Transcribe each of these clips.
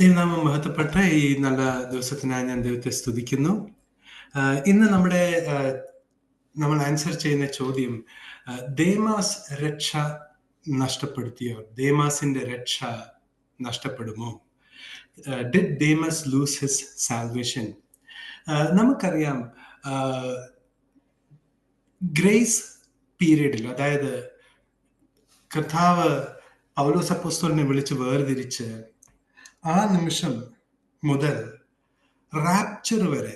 ദൈവനാമം മഹത്വപ്പെട്ട ഈ നല്ല ദിവസത്തിനായി ഞാൻ ദൈവത്തെ സ്തുതിക്കുന്നു. ഇന്ന് നമ്മൾ ആൻസർ ചെയ്യുന്ന ചോദ്യം, ദേമാസ് രക്ഷ നഷ്ടപ്പെടുത്തിയോ? ദേമാസിന്റെ രക്ഷ നഷ്ടപ്പെടുമോ? Did Demas lose his salvation? നമുക്കറിയാം, ഗ്രേസ് പീരീഡിൽ, അതായത് കർത്താവ് പൗലോസ് അപ്പോസ്തലനെ വിളിച്ച് വേർതിരിച്ച് ആ നിമിഷം മുതൽ റാപ്ചർ വരെ,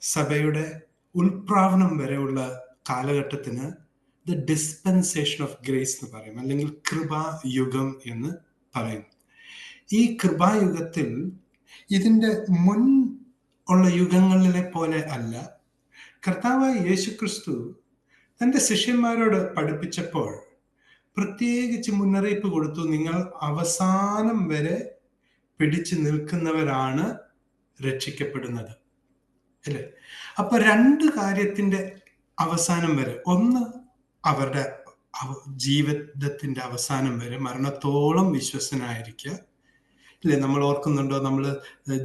സഭയുടെ ഉൽപ്രാവണം വരെയുള്ള കാലഘട്ടത്തിന് ദ ഡിസ്പെൻസേഷൻ ഓഫ് ഗ്രേസ് എന്ന് പറയും, അല്ലെങ്കിൽ കൃപായുഗം എന്ന് പറയും. ഈ കൃപായുഗത്തിൽ ഇതിൻ്റെ മുൻ ഉള്ള യുഗങ്ങളിലെ പോലെ അല്ല. കർത്താവായ യേശുക്രിസ്തു തൻ്റെ ശിഷ്യന്മാരോട് പഠിപ്പിച്ചപ്പോൾ പ്രത്യേകിച്ച് മുന്നറിയിപ്പ് കൊടുത്തു, നിങ്ങൾ അവസാനം വരെ പിടിച്ചു നിൽക്കുന്നവരാണ് രക്ഷിക്കപ്പെടുന്നത്, അല്ലേ? അപ്പൊ രണ്ട് കാര്യത്തിന്റെ അവസാനം വരെ, ഒന്ന് അവരുടെ ജീവിതത്തിന്റെ അവസാനം വരെ മരണത്തോളം വിശ്വസനായിരിക്കുക, അല്ലേ? നമ്മൾ ഓർക്കുന്നുണ്ടോ, നമ്മൾ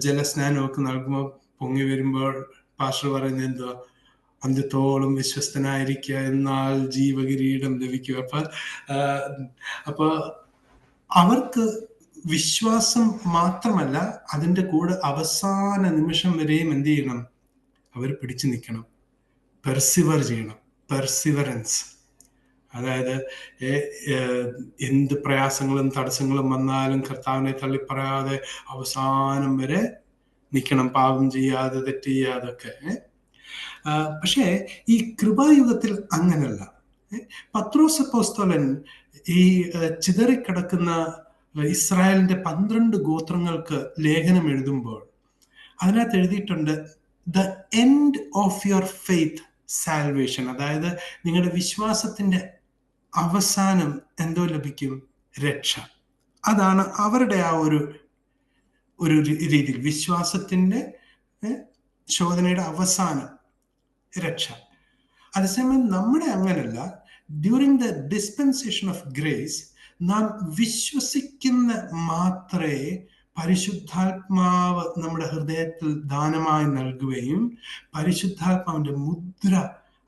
ജലസ്നാനമൊക്കെ നൽകുമ്പോൾ പൊങ്ങി വരുമ്പോൾ പാസ്റ്റർ പറയുന്നത് എന്തുവാ? അന്ത്യത്തോളം വിശ്വസ്തനായിരിക്കുക, എന്നാൽ ജീവകിരീടം ലഭിക്കുക. അപ്പൊ അവർക്ക് വിശ്വാസം മാത്രമല്ല, അതിൻ്റെ കൂടെ അവസാന നിമിഷം വരെയും എന്ത് ചെയ്യണം? അവർ പിടിച്ചു നിൽക്കണം, പെർസിവർ ചെയ്യണം. പെർസിവറൻസ്, അതായത് എന്ത് പ്രയാസങ്ങളും തടസ്സങ്ങളും വന്നാലും കർത്താവിനെ തള്ളിപ്പറയാതെ അവസാനം വരെ നിൽക്കണം, പാപം ചെയ്യാതെ തെറ്റ് ചെയ്യാതൊക്കെ. പക്ഷേ ഈ കൃപായുഗത്തിൽ അങ്ങനല്ല. പത്രോസ് അപ്പോസ്തലൻ ഈ ചിതറിക്കിടക്കുന്ന ഇസ്രായേലിന്റെ 12 ഗോത്രങ്ങൾക്ക് ലേഖനം എഴുതുമ്പോൾ അതിനകത്ത് എഴുതിയിട്ടുണ്ട്, the end of your faith salvation. അതായത് നിങ്ങളുടെ വിശ്വാസത്തിന്റെ അവസാനം എന്തോ ലഭിക്കും? രക്ഷ. അതാണ് അവരുടെ ആ ഒരു രീതിയിൽ, വിശ്വാസത്തിന്റെ ശോധനയുടെ അവസാനം രക്ഷ. അതേസമയം നമ്മുടെ അങ്ങനല്ല. During the dispensation of grace നാം വിശ്വസിക്കുന്ന മാത്രമേ പരിശുദ്ധാത്മാവ് നമ്മുടെ ഹൃദയത്തിൽ ദാനമായി നൽകുകയും പരിശുദ്ധാത്മാവിന്റെ മുദ്ര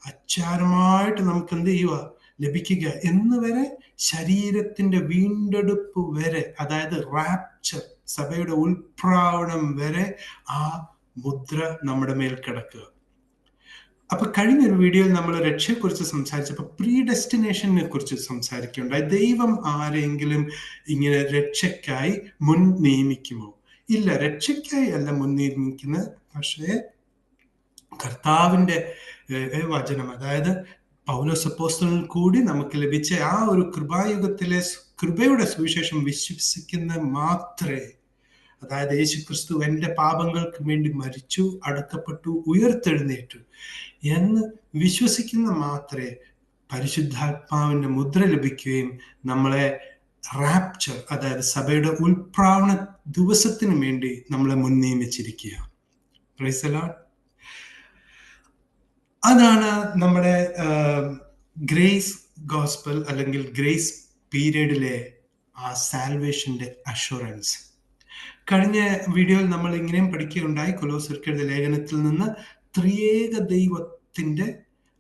അച്ചാരമായിട്ട് നമുക്ക് എന്ത് ചെയ്യുക? ലഭിക്കുക എന്ന് വരെ, ശരീരത്തിന്റെ വീണ്ടെടുപ്പ് വരെ, അതായത് റാപ്ചർ, സഭയുടെ ഉൽപ്രാവണം വരെ ആ മുദ്ര നമ്മുടെ മേൽ കിടക്കുക. അപ്പൊ കഴിഞ്ഞൊരു വീഡിയോയിൽ നമ്മൾ രക്ഷയെക്കുറിച്ച് സംസാരിച്ചപ്പോൾ പ്രീഡെസ്റ്റിനേഷനെ കുറിച്ച് സംസാരിക്കുകയുണ്ടായി. ദൈവം ആരെങ്കിലും ഇങ്ങനെ രക്ഷയ്ക്കായി മുൻ നിയമിക്കുമോ? ഇല്ല, രക്ഷയ്ക്കായി അല്ല മുൻ നിയമിക്കുന്നത്. പക്ഷേ കർത്താവിന്റെ വചനം, അതായത് പൗലോസ് അപ്പോസ്തലനിൽ കൂടി നമുക്ക് ലഭിച്ച ആ ഒരു കൃപായുഗത്തിലെ കൃപയുടെ സുവിശേഷം വിശ്വസിക്കുന്ന മാത്രമേ, അതായത് യേശുക്രിസ്തു എൻ്റെ പാപങ്ങൾക്ക് വേണ്ടി മരിച്ചു, അടക്കപ്പെട്ടു, ഉയർത്തെഴുന്നേറ്റു എന്ന് വിശ്വസിക്കുന്ന മാത്രമേ പരിശുദ്ധാത്മാവിന്റെ മുദ്ര ലഭിക്കുകയും നമ്മളെ റാപ്ചർ, അതായത് സഭയുടെ ഉൽപ്രാവണ ദിവസത്തിന് വേണ്ടി നമ്മളെ മുൻ നിയമിച്ചിരിക്കുക. Price the Lord. അതാണ് നമ്മുടെ ഗ്രേസ് ഗോസ്പൽ അല്ലെങ്കിൽ ഗ്രേസ് പീരീഡിലെ ആ സാൽവേഷന്റെ അഷുറൻസ്. കഴിഞ്ഞ വീഡിയോയിൽ നമ്മൾ ഇങ്ങനെയും പഠിക്കുകയുണ്ടായി, കൊലോസ്യർക്കെഴുതിയ ലേഖനത്തിൽ നിന്ന് ത്രിയേക ദൈവത്തിന്റെ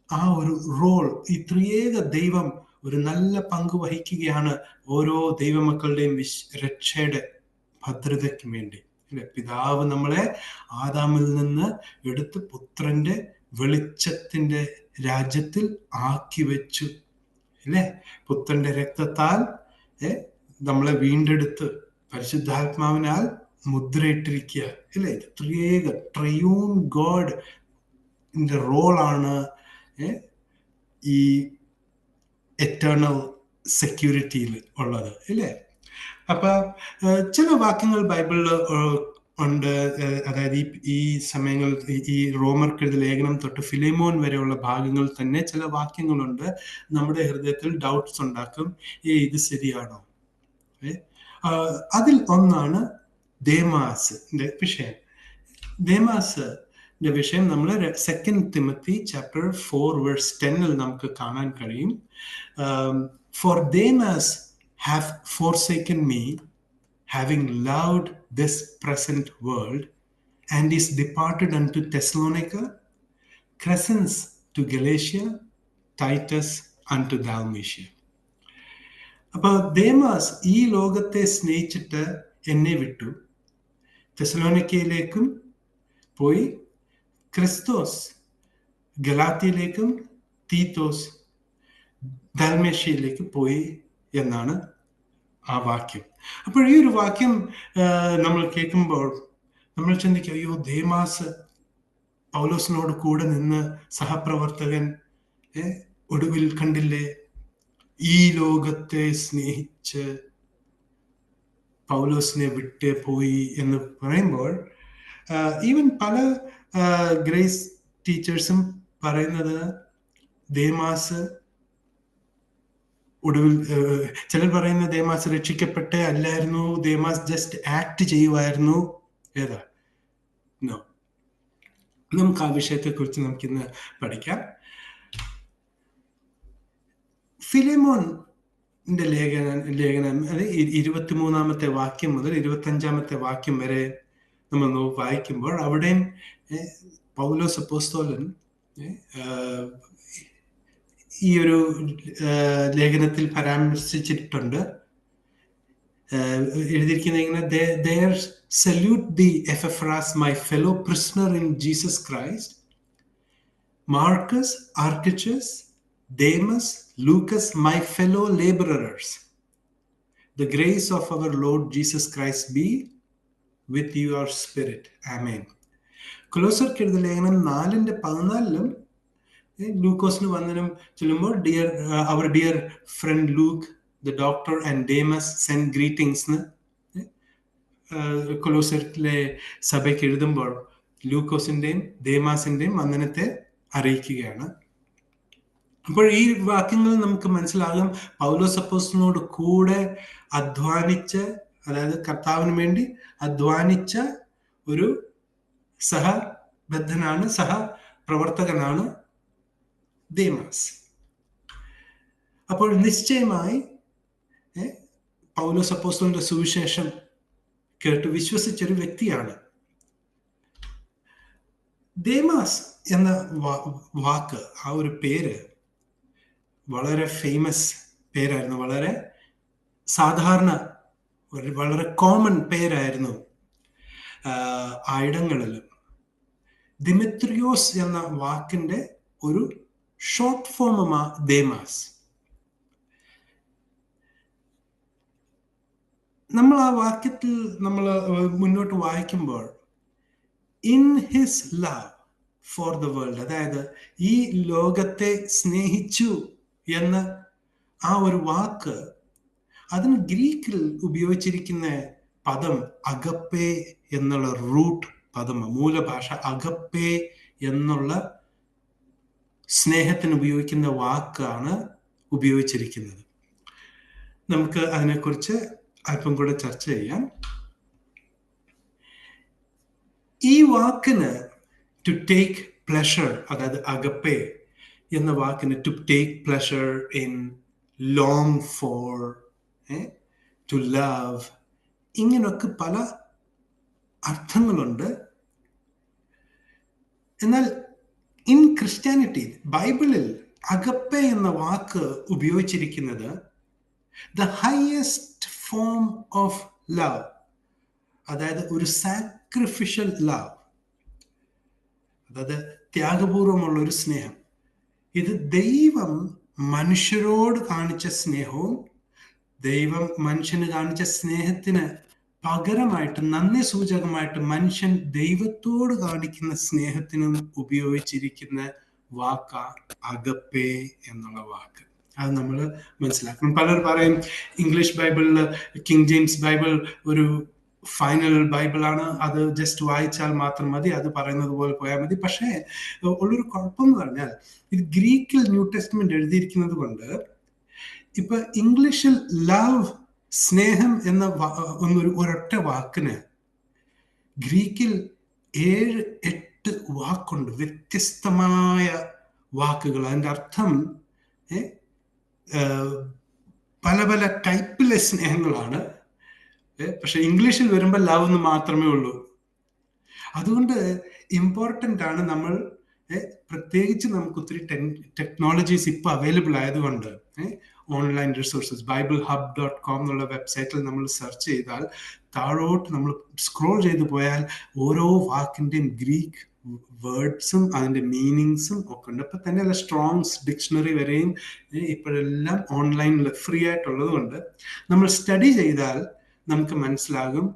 ആ ഒരു റോൾ, ഈ ത്രിയേക ദൈവം ഒരു നല്ല പങ്ക് വഹിക്കുകയാണ് ഓരോ ദൈവമക്കളുടെയും രക്ഷയുടെ ഭദ്രതയ്ക്ക് വേണ്ടി, അല്ലെ? പിതാവ് നമ്മളെ ആദാമിൽ നിന്ന് എടുത്ത് പുത്രന്റെ വെളിച്ചത്തിന്റെ രാജ്യത്തിൽ ആക്കി വെച്ചു, അല്ലെ? പുത്രന്റെ രക്തത്താൽ നമ്മളെ വീണ്ടെടുത്ത് പരിശുദ്ധാത്മാവിനാൽ മുദ്രയിട്ടിരിക്കുക, അല്ലേ? ഇത് ത്രിയേക ട്രയൂൺ ഗോഡ് റോളാണ് ഈ എറ്റേണൽ സെക്യൂരിറ്റിയിൽ ഉള്ളത്, അല്ലേ? അപ്പൊ ചില വാക്യങ്ങൾ ബൈബിളിൽ ഉണ്ട്. അതായത് ഈ സമയങ്ങളിൽ ഈ റോമർക്കെഴുതിയ ലേഖനം തൊട്ട് ഫിലേമോൻ വരെയുള്ള ഭാഗങ്ങളിൽ തന്നെ ചില വാക്യങ്ങളുണ്ട് നമ്മുടെ ഹൃദയത്തിൽ ഡൗട്ട്സ് ഉണ്ടാക്കും. ഇത് ശരിയാണോ? അതിൽ ഒന്നാണ് ദേമാസിന്റെ വിഷയം. ദേമാസിന്റെ വിഷയം നമ്മൾ 2 തിമോത്തി ചാപ്റ്റർ 4 വേഴ്സ് 10 നമുക്ക് കാണാൻ കഴിയും. For Demas have forsaken me having loved this present world, and is departed unto Thessalonica, Crescens to Galatia, Titus unto Dalmatia. അപ്പൊ ദേമാസ് ഈ ലോകത്തെ സ്നേഹിച്ചിട്ട് എന്നെ വിട്ടു, തെസലോനിക്കയിലേക്കും പോയി, ക്രിസ്തോസ് ഗലാത്യയിലേക്കും തീത്തോസ് ദാൽമേഷ്യയിലേക്ക് പോയി എന്നാണ് ആ വാക്യം. അപ്പോൾ ഈ ഒരു വാക്യം നമ്മൾ കേൾക്കുമ്പോൾ നമ്മൾ ചിന്തിക്കും, അയ്യോ, ദേമാസ് പൗലോസിനോട് കൂടെ നിന്ന് സഹപ്രവർത്തകൻ ഒടുവിൽ കണ്ടില്ലേ, ഈ ലോകത്തെ സ്നേഹിച്ച് പൗലോസിനെ വിട്ട് പോയി എന്ന് പറയുമ്പോൾ ഈവൻ പല ഗ്രേസ് ടീച്ചേഴ്സും പറയുന്നത് ദേമാസ് ഒടുവിൽ, ചിലർ പറയുന്ന ദേമാസ് രക്ഷിക്കപ്പെട്ടേ അല്ലായിരുന്നു, ദേമാസ് ജസ്റ്റ് ആക്ട് ചെയ്യുമായിരുന്നു. ഏതാ? നോ. നമുക്ക് ആ വിഷയത്തെ കുറിച്ച് നമുക്കിന്ന് പഠിക്കാം. ഫിലേമോന്റെ ലേഖനം അത് 23-ാമത്തെ വാക്യം മുതൽ 25-ാമത്തെ വാക്യം വരെ നമ്മൾ വായിക്കുമ്പോൾ അവിടെയും പൗലോസ് അപ്പോസ്തലൻ ഈ ഒരു ലേഖനത്തിൽ പരാമർശിച്ചിട്ടുണ്ട്. എഴുതിയിരിക്കുന്നത് ഇങ്ങനെ, there salute thee Epaphras, my fellow prisoner in Jesus Christ, Marcus, Aristarchus, Demas, Lucas, my fellow laborers. The grace of our Lord Jesus Christ be with your spirit. Amen. കൊലോസ്യർക്ക് എഴുതിയ ലേഖനം 4:14 ലൂക്കോസിന് വന്ദനം ചൊല്ലുമ്പോൾ, our dear friend Luke, the doctor, and Demas send greetings എന്ന് കൊലോസ്യരിലെ സഭയ്ക്ക് എഴുതുമ്പോൾ ലൂക്കോസിന്റെയും ദേമാസിന്റെയും വന്ദനത്തെ അറിയിക്കുകയാണ്. അപ്പോൾ ഈ വാക്യങ്ങൾ നമുക്ക് മനസ്സിലാകും, പൗലോസ് അപ്പോസ്തലനോട് കൂടെ അധ്വാനിച്ച്, അതായത് കർത്താവിന് വേണ്ടി അധ്വാനിച്ച ഒരു സഹബദ്ധനാണ്, സഹപ്രവർത്തകനാണ് ദേമാസ്. അപ്പോൾ നിശ്ചയമായി പൗലോസ് അപ്പോസ്തലന്റെ സുവിശേഷം കേട്ട് വിശ്വസിച്ചൊരു വ്യക്തിയാണ്. ദേമാസ് എന്ന വാക്ക്, ആ ഒരു പേര് വളരെ ഫേമസ് പേരായിരുന്നു, വളരെ സാധാരണ, വളരെ കോമൺ പേരായിരുന്നു ആ ഇടങ്ങളിൽ. ദിമിത്രിയോസ് എന്ന വാക്കിന്റെ ഒരു ഷോർട്ട് ഫോമുമാ ദേമാസ്. നമ്മൾ ആ വാക്യത്തിൽ നമ്മൾ മുന്നോട്ട് വായിക്കുമ്പോൾ, in his love for the world, അതായത് ഈ ലോകത്തെ സ്നേഹിച്ചു എന്ന ആ ഒരു വാക്ക്, അതിന് ഗ്രീക്കിൽ ഉപയോഗിച്ചിരിക്കുന്ന പദം അഗപ്പേ എന്നുള്ള റൂട്ട് പദം, മൂലഭാഷ അഗപ്പേ എന്നുള്ള സ്നേഹത്തിന് ഉപയോഗിക്കുന്ന വാക്കാണ് ഉപയോഗിച്ചിരിക്കുന്നത്. നമുക്ക് അതിനെക്കുറിച്ച് അല്പം കൂടെ ചർച്ച ചെയ്യാം. ഈ വാക്കിന് ടു ടേക്ക് പ്ലഷർ, അതായത് അഗപ്പേ എന്ന വാക്കിന് to take pleasure in, long for, to love, ഇങ്ങനൊക്കെ പല അർത്ഥങ്ങളുണ്ട്. എന്നാൽ ഇൻ ക്രിസ്ത്യാനിറ്റി, ബൈബിളിൽ അഗപ്പേ എന്ന വാക്ക് ഉപയോഗിച്ചിരിക്കുന്നത് the highest form of love, അതായത് ഒരു സാക്രിഫിഷ്യൽ ലവ്, അതായത് ത്യാഗപൂർവമുള്ള ഒരു സ്നേഹം. ഇത് ദൈവം മനുഷ്യരോട് കാണിച്ച സ്നേഹവും ദൈവം മനുഷ്യന് കാണിച്ച സ്നേഹത്തിന് പകരമായിട്ട്, നന്ദി സൂചകമായിട്ട് മനുഷ്യൻ ദൈവത്തോട് കാണിക്കുന്ന സ്നേഹത്തിനും ഉപയോഗിച്ചിരിക്കുന്ന വാക്കാ അഗപ്പേ എന്നുള്ള വാക്ക്. അത് നമ്മൾ മനസ്സിലാക്കണം. പലർ പറയും ഇംഗ്ലീഷ് ബൈബിളിൽ, കിങ് ജെയിംസ് ബൈബിൾ ഒരു ഫൈനൽ ബൈബിളാണ്, അത് ജസ്റ്റ് വായിച്ചാൽ മാത്രം മതി, അത് പറയുന്നത് പോലെ പോയാൽ മതി. പക്ഷേ ഉള്ളൊരു കുഴപ്പം എന്ന് പറഞ്ഞാൽ, ഇത് ഗ്രീക്കിൽ ന്യൂ ടെസ്റ്റ്മെന്റ് എഴുതിയിരിക്കുന്നത് കൊണ്ട് ഇപ്പൊ ഇംഗ്ലീഷിൽ ലവ്, സ്നേഹം എന്ന ഒരൊറ്റ വാക്കിന് ഗ്രീക്കിൽ 7-8 വാക്കുണ്ട്, വ്യത്യസ്തമായ വാക്കുകൾ. അതിൻ്റെ അർത്ഥം പല പല ടൈപ്പിലെ സ്നേഹങ്ങളാണ്. പക്ഷെ ഇംഗ്ലീഷിൽ വരുമ്പോൾ ലവ് എന്ന് മാത്രമേ ഉള്ളൂ. അതുകൊണ്ട് ഇമ്പോർട്ടൻ്റ് ആണ് നമ്മൾ പ്രത്യേകിച്ച് നമുക്ക് ഒത്തിരി ടെക്നോളജീസ് ഇപ്പോൾ അവൈലബിൾ ആയതുകൊണ്ട് ഓൺലൈൻ റിസോഴ്സസ് BibleHub.com എന്നുള്ള വെബ്സൈറ്റിൽ നമ്മൾ സെർച്ച് ചെയ്താൽ താഴോട്ട് നമ്മൾ സ്ക്രോൾ ചെയ്തു പോയാൽ ഓരോ വാക്കിൻ്റെയും ഗ്രീക്ക് വേർഡ്സും അതിൻ്റെ മീനിങ്സും ഒക്കെ ഉണ്ട്. അപ്പം തന്നെ അല്ല സ്ട്രോങ്സ് ഡിക്ഷണറി വരെയും ഇപ്പോഴെല്ലാം ഓൺലൈനിൽ ഫ്രീ ആയിട്ടുള്ളത് കൊണ്ട് നമ്മൾ സ്റ്റഡി ചെയ്താൽ നമുക്ക് മനസ്സിലാകും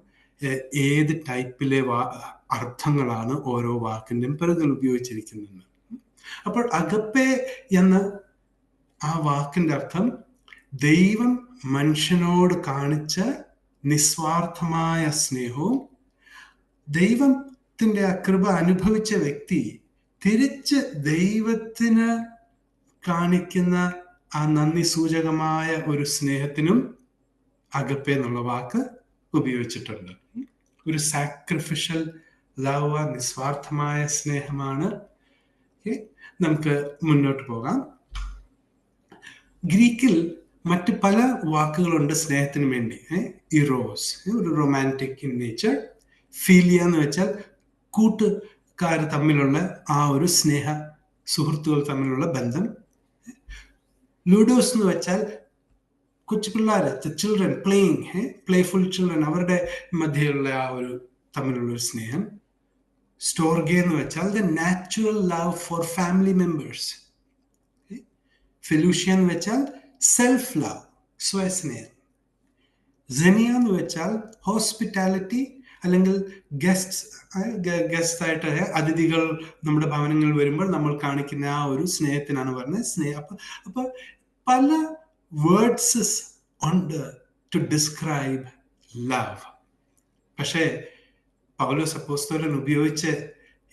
ഏത് ടൈപ്പിലെ അർത്ഥങ്ങളാണ് ഓരോ വാക്കിൻ്റെയും പിറകിൽ ഉപയോഗിച്ചിരിക്കുന്നത്. അപ്പോൾ അഗപ്പെ എന്ന ആ വാക്കിൻ്റെ അർത്ഥം ദൈവം മനുഷ്യനോട് കാണിച്ച നിസ്വാർത്ഥമായ സ്നേഹവും ദൈവത്തിൻ്റെ ആ കൃപ അനുഭവിച്ച വ്യക്തി തിരിച്ച് ദൈവത്തിന് കാണിക്കുന്ന ആ നന്ദി സൂചകമായ ഒരു സ്നേഹത്തിനും അഗപ്പെ എന്നുള്ള വാക്ക് ഉപയോഗിച്ചിട്ടുണ്ട്. ഒരു സാക്രിഫിഷ്യൽ ലവ്, നിസ്വാർത്ഥമായ സ്നേഹമാണ്. നമുക്ക് മുന്നോട്ട് പോകാം. ഗ്രീക്കിൽ മറ്റ് പല വാക്കുകളുണ്ട് സ്നേഹത്തിന് വേണ്ടി. ഇറോസ്, ഒരു റൊമാൻറ്റിക് ഇൻ നേച്ചർ. ഫീലിയ എന്ന് വെച്ചാൽ കൂട്ടുകാർ തമ്മിലുള്ള ആ ഒരു സ്നേഹ, സുഹൃത്തുക്കൾ തമ്മിലുള്ള ബന്ധം. ലൂഡോസ് എന്ന് വെച്ചാൽ കൊച്ചു പിള്ളേർ, ചിൽഡ്രൻ പ്ലേയിങ്, പ്ലേഫുൾ ചിൽഡ്രൻ, അവരുടെ മധ്യയുള്ള ആ ഒരു തമ്മിലുള്ള ഒരു സ്നേഹം. സ്റ്റോർഗെ എന്ന് വെച്ചാൽ the natural love for family members. ഫെലൂഷ്യ എന്ന് വെച്ചാൽ സെൽഫ് ലവ്, സ്വയസ്നേഹം. സെനിയ എന്ന് വെച്ചാൽ ഹോസ്പിറ്റാലിറ്റി, അല്ലെങ്കിൽ ഗസ്റ്റ് ആയിട്ട് അതിഥികൾ നമ്മുടെ ഭവനങ്ങളിൽ വരുമ്പോൾ നമ്മൾ കാണിക്കുന്ന ആ ഒരു സ്നേഹത്തിനാണ് പറയുന്നത് സ്നേഹം. അപ്പൊ പല വേർഡ്സ് ഉണ്ട് ടു ഡിസ്ക്രൈബ് ലവ്. പക്ഷേ പൗലോസ് അപ്പോസ്തലൻ ഉപയോഗിച്ച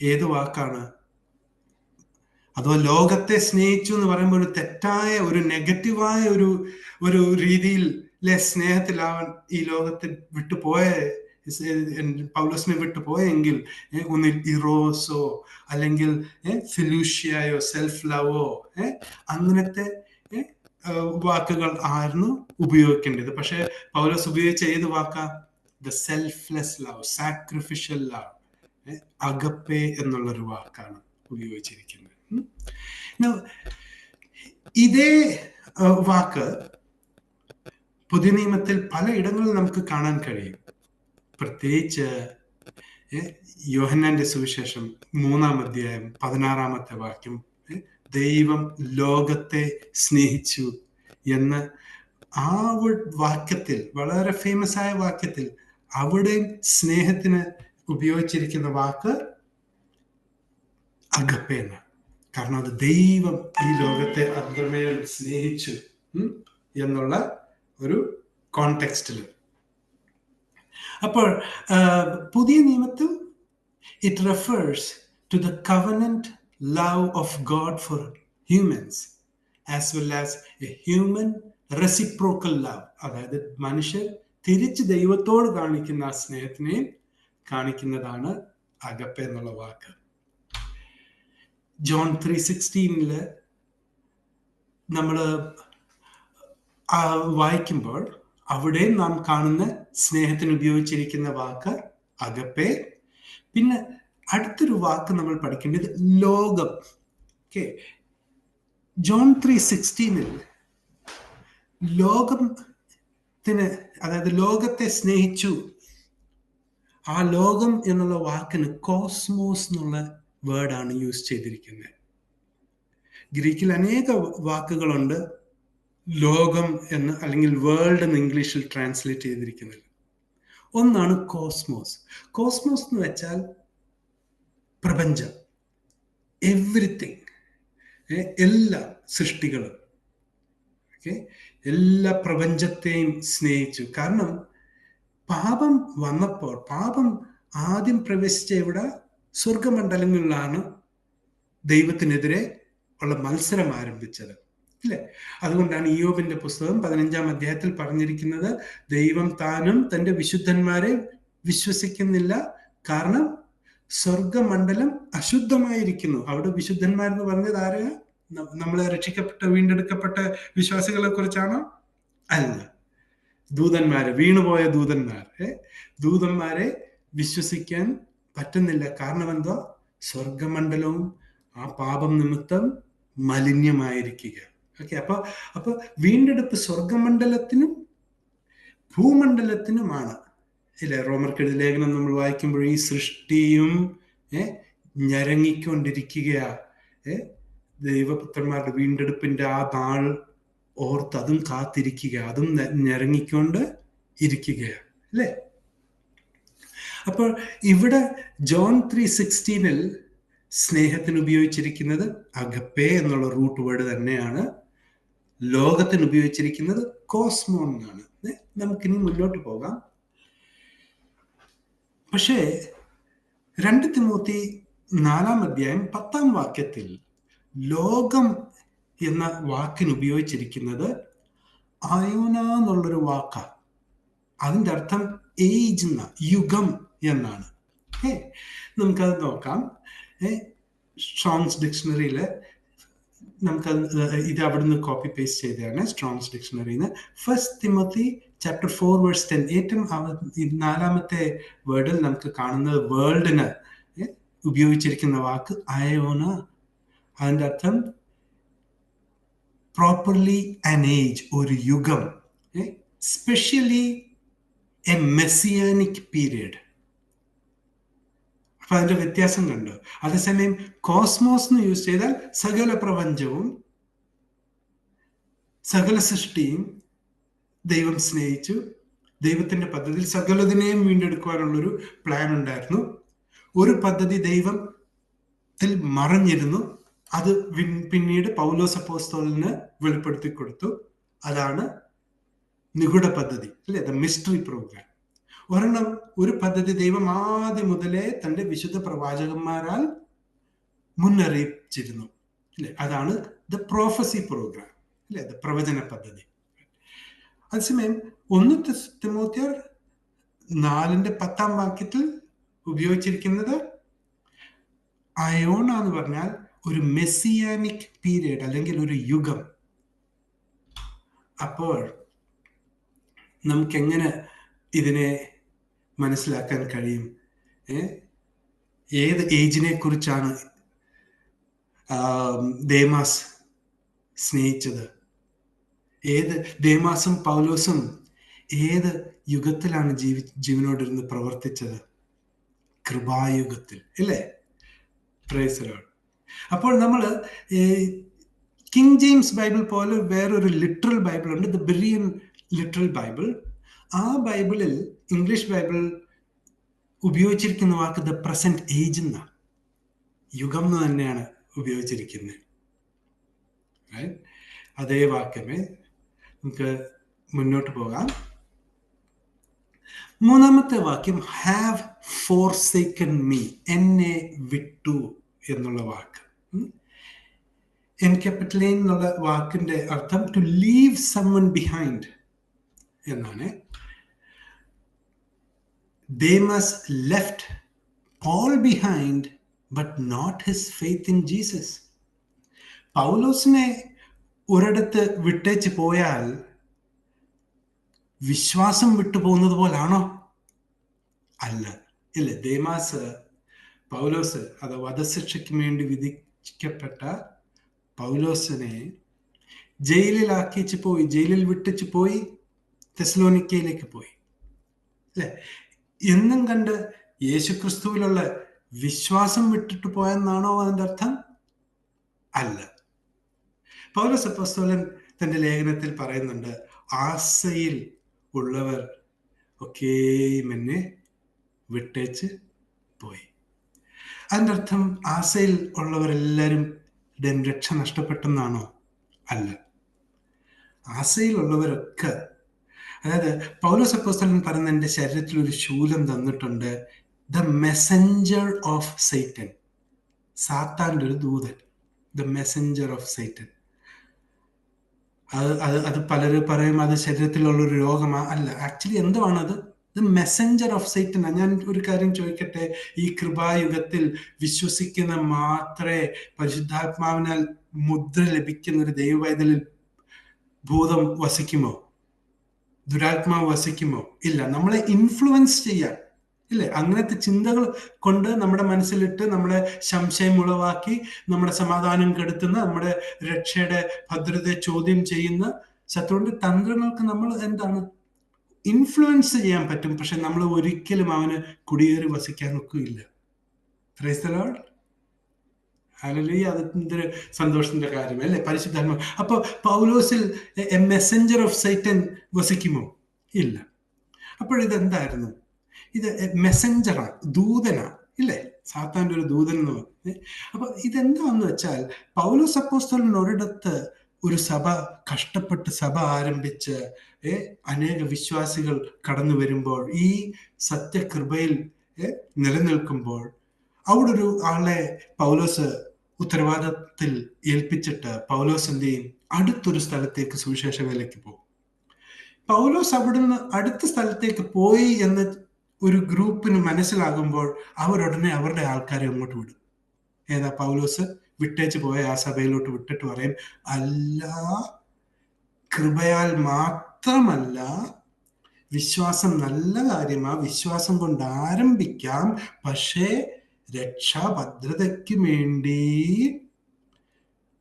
ഏത് വാക്കാണ്? അതോ ലോകത്തെ സ്നേഹിച്ചു എന്ന് പറയുമ്പോൾ ഒരു തെറ്റായ, ഒരു നെഗറ്റീവായ ഒരു രീതിയിൽ സ്നേഹത്തിലാവാൻ ഈ ലോകത്തെ വിട്ടുപോയ പൗലോസിനെ വിട്ടുപോയെങ്കിൽ ഒന്നിൽ ഇറോസോ അല്ലെങ്കിൽ ഫിലൂഷ്യയോ സെൽഫ് ലവോ അങ്ങനത്തെ വാക്കുകൾ ആയിരുന്നു ഉപയോഗിക്കേണ്ടത്. പക്ഷെ പൗലോസ് ഉപയോഗിച്ച ഏത് വാക്കാ? The selfless love, sacrificial love, അഗപ്പെ എന്നുള്ളൊരു വാക്കാണ് ഉപയോഗിച്ചിരിക്കുന്നത്. ഇതേ വാക്ക് പുതിയ നിയമത്തിൽ പലയിടങ്ങളിൽ നമുക്ക് കാണാൻ കഴിയും. പ്രത്യേകിച്ച് യോഹന്നാന്റെ സുവിശേഷം 3-ാം അധ്യായം 16-ാമത്തെ വാക്യം, ദൈവം ലോകത്തെ സ്നേഹിച്ചു എന്ന് ആ വാക്യത്തിൽ, വളരെ ഫേമസ് ആയ വാക്യത്തിൽ, അവിടെ സ്നേഹത്തിന് ഉപയോഗിച്ചിരിക്കുന്ന വാക്ക് അഗപ്പെ എന്നാണ്. കാരണം അത് ദൈവം ഈ ലോകത്തെ അത്രമേൽ സ്നേഹിച്ചു എന്നുള്ള ഒരു കോണ്ടെക്സ്റ്റിൽ. അപ്പോൾ പുതിയ നിയമത്തിൽ it refers to the covenant love of God for humans as well as a human reciprocal love. അതായത് മനുഷ്യർ തിരിച്ച് ദൈവത്തോട് കാണിക്കുന്ന ആ സ്നേഹത്തിനെ കാണിക്കുന്നതാണ് അഗപ്പെ എന്നുള്ള വാക്ക്. ജോൺ 3:16 നമ്മൾ വായിക്കുമ്പോൾ അവിടെ നാം കാണുന്ന സ്നേഹത്തിന് ഉപയോഗിച്ചിരിക്കുന്ന വാക്ക് അഗപ്പെ. പിന്നെ അടുത്തൊരു വാക്ക് നമ്മൾ പഠിക്കേണ്ടത് ലോകം. ജോൺ 3:16 ലോകത്തിന്, അതായത് ലോകത്തെ സ്നേഹിച്ചു, ആ ലോകം എന്നുള്ള വാക്കിന് കോസ്മോസ് എന്നുള്ള വേർഡാണ് യൂസ് ചെയ്തിരിക്കുന്നത്. ഗ്രീക്കിൽ അനേക വാക്കുകളുണ്ട് ലോകം എന്ന്, അല്ലെങ്കിൽ വേൾഡ് എന്ന് ഇംഗ്ലീഷിൽ ട്രാൻസ്ലേറ്റ് ചെയ്തിരിക്കുന്നത്. ഒന്നാണ് കോസ്മോസ്. കോസ്മോസ് എന്ന് വെച്ചാൽ പ്രപഞ്ചം, എവ്രിതിങ്, എല്ലാ സൃഷ്ടികളും, എല്ലാ പ്രപഞ്ചത്തെയും സ്നേഹിച്ചു. കാരണം പാപം വന്നപ്പോൾ, പാപം ആദ്യം പ്രവേശിച്ച ഇവിടെ സ്വർഗമണ്ഡലങ്ങളിലാണ് ദൈവത്തിനെതിരെ ഉള്ള മത്സരം ആരംഭിച്ചത്, അല്ലെ? അതുകൊണ്ടാണ് ഇയ്യോബിന്റെ പുസ്തകം 15-ാം അധ്യായത്തിൽ പറഞ്ഞിരിക്കുന്നത്, ദൈവം താനും തന്റെ വിശുദ്ധന്മാരെ വിശ്വസിക്കുന്നില്ല, കാരണം സ്വർഗമണ്ഡലം അശുദ്ധമായിരിക്കുന്നു. അവിടെ വിശുദ്ധന്മാരെന്ന് പറഞ്ഞത് ആരെയാ? നമ്മളെ രക്ഷിക്കപ്പെട്ട, വീണ്ടെടുക്കപ്പെട്ട വിശ്വാസികളെ കുറിച്ചാണോ? അല്ല. ദൂതന്മാരെ, വീണുപോയ ദൂതന്മാരെ വിശ്വസിക്കാൻ പറ്റുന്നില്ല. കാരണം എന്തോ? സ്വർഗമണ്ഡലവും ആ പാപം നിമിത്തം മലിന്യമായിരിക്കുക. ഓക്കെ, അപ്പൊ വീണ്ടെടുപ്പ് സ്വർഗമണ്ഡലത്തിനും ഭൂമണ്ഡലത്തിനുമാണ്. ഇല്ലേ, റോമർക്കെഴുതിയ ലേഖനം നമ്മൾ വായിക്കുമ്പോൾ ഈ സൃഷ്ടിയും ഞരങ്ങിക്കൊണ്ടിരിക്കുക. ദൈവപുത്രന്മാരുടെ വീണ്ടെടുപ്പിന്റെ ആ നാൾ ഓർത്ത് അതും കാത്തിരിക്കുക, അതും ഞരങ്ങിക്കൊണ്ട് ഇരിക്കുക, അല്ലേ? അപ്പോൾ ഇവിടെ ജോൺ 3:16 സ്നേഹത്തിന് ഉപയോഗിച്ചിരിക്കുന്നത് അഗപ്പേ എന്നുള്ള റൂട്ട് വേർഡ് തന്നെയാണ്. ലോകത്തിന് ഉപയോഗിച്ചിരിക്കുന്നത് കോസ്മോൺ എന്നാണ്. നമുക്കിനി മുന്നോട്ട് പോകാം. പക്ഷേ 2 തിമോത്തി 4:10 ലോകം എന്ന വാക്കിന് ഉപയോഗിച്ചിരിക്കുന്നത് അയോന എന്നുള്ളൊരു വാക്കാണ്. അതിൻ്റെ അർത്ഥം ഏജ് എന്ന, യുഗം എന്നാണ്. നമുക്കത് നോക്കാം. സ്ട്രോങ്സ് ഡിക്ഷണറിയിൽ നമുക്കത്, ഇത് അവിടുന്ന് കോപ്പി പേസ്റ്റ് ചെയ്തതാണ് സ്ട്രോങ്സ് ഡിക്ഷണറിന്ന്. 1 തിമോത്തി ചാപ്റ്റർ 4:10 ഏറ്റവും 4ാമത്തെ വേർഡിൽ നമുക്ക് കാണുന്നത് വേൾഡിന് ഉപയോഗിച്ചിരിക്കുന്ന വാക്ക് അയോന. അതിൻ്റെ അർത്ഥം പ്രോപ്പർലി ആൻ ഏജ്, ഒരു യുഗം, സ്പെഷ്യലി എ മെസ്സിയാനിക് പീരിയഡ്. അപ്പൊ അതിന്റെ വ്യത്യാസം കണ്ടു. അതേസമയം കോസ്മോസ് എന്ന് യൂസ് ചെയ്താൽ സകല പ്രപഞ്ചവും, സകല സൃഷ്ടിയും ദൈവം സ്നേഹിച്ചു. ദൈവത്തിന്റെ പദ്ധതിയിൽ സകലതിനെയും വീണ്ടെടുക്കുവാനുള്ളൊരു പ്ലാൻ ഉണ്ടായിരുന്നു. ഒരു പദ്ധതി ദൈവത്തിൽ മറഞ്ഞിരുന്നു. അത് പിന്നീട് പൗലോസ് അപ്പോസ്തലന് വെളിപ്പെടുത്തി കൊടുത്തു. അതാണ് നിഗൂഢ പദ്ധതി, അല്ലെ, ദ മിസ്റ്ററി പ്രോഗ്രാം. ഒരു പദ്ധതി ദൈവം ആദ്യം മുതലേ തന്റെ വിശുദ്ധ പ്രവാചകന്മാരാൽ മുന്നറിയിച്ചിരുന്നു, അല്ലെ, അതാണ് ദ പ്രോഫസി പ്രോഗ്രാം, അല്ലെ, ദ പ്രവചന പദ്ധതി. അതേസമയം 1 തിമോത്തിയർ 4:10 ഉപയോഗിച്ചിരിക്കുന്നത് അയോണ എന്ന് പറഞ്ഞാൽ ഒരു മെസ്സിയാനിക് പീരിയഡ് അല്ലെങ്കിൽ ഒരു യുഗം. അപ്പോൾ നമുക്കെങ്ങനെ ഇതിനെ മനസ്സിലാക്കാൻ കഴിയും? ഏത് ഏജിനെ കുറിച്ചാണ് ദേമാസ് സ്നേഹിച്ചത്? ദേമാസും പൗലോസും ഏത് യുഗത്തിലാണ് ജീവനോടിരുന്ന് പ്രവർത്തിച്ചത്? കൃപായുഗത്തിൽ, അല്ലേ? Price the Lord. അപ്പോൾ നമ്മൾ കിങ് ജെയിംസ് ബൈബിൾ പോലെ വേറൊരു ലിറ്ററൽ ബൈബിൾ ഉണ്ട്, ദ ബെറിയൻ ലിറ്ററൽ ബൈബിൾ. ആ ബൈബിളിൽ, ഇംഗ്ലീഷ് ബൈബിൾ ഉപയോഗിച്ചിരിക്കുന്ന വാക്ക് ദ പ്രസന്റ് ഏജ് എന്ന, യുഗം എന്ന് തന്നെയാണ് ഉപയോഗിച്ചിരിക്കുന്നത്. അതേ വാക്കമേ. നമുക്ക് മുന്നോട്ട് പോകാം. 3ാമത്തെ വാക്യം ഹാവ് ഫോർസേക്കൻ മീ, എന്നെ വിട്ടു എന്നുള്ള വാക്ക്. എൻ ക്യാപിറ്റൽ എന്നുള്ള വാക്കിന്റെ അർത്ഥം ടു ലീവ് someone behind എന്നാണ്. Demas left Paul behind but not his faith in Jesus. പൗലോസിനെ ഒരിടത്ത് വിട്ടേച്ച് പോയാൽ വിശ്വാസം വിട്ടുപോകുന്നത് പോലാണോ? അല്ല, ഇല്ല. പൗലോസ്, അത് വധശിക്ഷയ്ക്ക് വേണ്ടി വിധിക്കപ്പെട്ട പൗലോസിനെ ജയിലിൽ വിട്ടിച്ച് പോയി, തെസ്സലോനിക്കയിലേക്ക് പോയി, അല്ലെ? എന്നും കണ്ട് യേശുക്രിസ്തുവിലുള്ള വിശ്വാസം വിട്ടിട്ട് പോയെന്നാണോ അതിൻ്റെ അർത്ഥം? അല്ല. പൗലോസ് അപ്പോസ്തലൻ തന്റെ ലേഖനത്തിൽ പറയുന്നുണ്ട്, ആസയിൽ ഉള്ളവർ ഒക്കെയും എന്നെ വിട്ടേച്ച് പോയി. അതിൻ്റെ അർത്ഥം ആസയിൽ ഉള്ളവരെല്ലാവരും രക്ഷ നഷ്ടപ്പെട്ടെന്നാണോ? അല്ല. ആസയിലുള്ളവരൊക്കെ, അതായത് പൗലോസ് അപ്പോസ്തലൻ പറയുന്ന, എൻ്റെ ശരീരത്തിൽ ഒരു ശൂലം തന്നിട്ടുണ്ട്, ദ മെസ്സഞ്ചർ ഓഫ് സൈറ്റൻ, സാത്താൻ്റെ ഒരു ദൂതൻ, ദ മെസ്സഞ്ചർ ഓഫ് സൈറ്റൻ. അത് പലരും പറയും അത് ശരീരത്തിലുള്ളൊരു രോഗമാ. അല്ല, ആക്ച്വലി എന്തുവാണത്? The messenger of Satan. ഞാൻ ഒരു കാര്യം ചോദിക്കട്ടെ, ഈ കൃപായുഗത്തിൽ വിശ്വസിക്കുന്ന മാത്രമേ പരിശുദ്ധാത്മാവിനാൽ മുദ്ര ലഭിക്കുന്ന ഒരു ദൈവവൈതലിൽ ഭൂതം വസിക്കുമോ? ദുരാത്മാവ് വസിക്കുമോ? ഇല്ല. നമ്മളെ ഇൻഫ്ലുവൻസ് ചെയ്യാൻ, ഇല്ലേ, അങ്ങനത്തെ ചിന്തകൾ കൊണ്ട് നമ്മുടെ മനസ്സിലിട്ട് നമ്മളെ സംശയം ഉളവാക്കി നമ്മുടെ സമാധാനം കെടുത്തുന്ന, നമ്മുടെ രക്ഷയുടെ ഭദ്രതയെ ചോദ്യം ചെയ്യുന്ന ശത്രുവിന്റെ തന്ത്രങ്ങൾക്ക് നമ്മൾ എന്താണ് ഇൻഫ്ലുവൻസ് ചെയ്യാൻ പറ്റും. പക്ഷെ നമ്മൾ ഒരിക്കലും അവന് കുടിയേറി വസിക്കാൻ ഒക്കില്ല. Praise the lord. ഹല്ലേലൂയ. അതെന്തൊരു സന്തോഷത്തിന്റെ കാര്യം അല്ലേ, പരിശുദ്ധാത്മ. അപ്പൊ പൗലോസിൽ എ മെസ്സഞ്ചർ ഓഫ് സൈറ്റൻ വസിക്കുമോ? ഇല്ല. അപ്പോഴിതെന്തായിരുന്നു? ഇത് മെസ്സഞ്ചറാണ്, ദൂതനാണ്, ഇല്ലേ, സാത്താൻ്റെ ഒരു ദൂതൻ എന്ന് പറഞ്ഞു. അപ്പൊ ഇതെന്താന്ന് വെച്ചാൽ, പൗലോസ് അപ്പോസ്തലൻ ഒരിടത്ത് ഒരു സഭ, കഷ്ടപ്പെട്ട് സഭ ആരംഭിച്ച് അനേക വിശ്വാസികൾ കടന്നു വരുമ്പോൾ, ഈ സത്യകൃപയിൽ നിലനിൽക്കുമ്പോൾ, അവിടെ ഒരു ആളെ പൗലോസ് ഉത്തരവാദിത്തത്തിൽ ഏൽപ്പിച്ചിട്ട് പൗലോസ് എന്ത് ചെയ്യും? അടുത്തൊരു സ്ഥലത്തേക്ക് സുവിശേഷ വേലയ്ക്ക് പോകും. പൗലോസ് അവിടുന്ന് അടുത്ത സ്ഥലത്തേക്ക് പോയി എന്ന് ഒരു ഗ്രൂപ്പിന് മനസ്സിലാകുമ്പോൾ അവരുടനെ അവരുടെ ആൾക്കാരെ അങ്ങോട്ട് വിടും. ഏതാ? പൗലോസ് വിട്ടേച്ച് പോയ ആ സഭയിലോട്ട് വിട്ടിട്ട് പറയും, അല്ല, കൃപയാൽ മാത്രമല്ല, വിശ്വാസം നല്ല കാര്യമാ, വിശ്വാസം കൊണ്ട് ആരംഭിക്കാം, പക്ഷേ രക്ഷാഭദ്രതയ്ക്ക് വേണ്ടി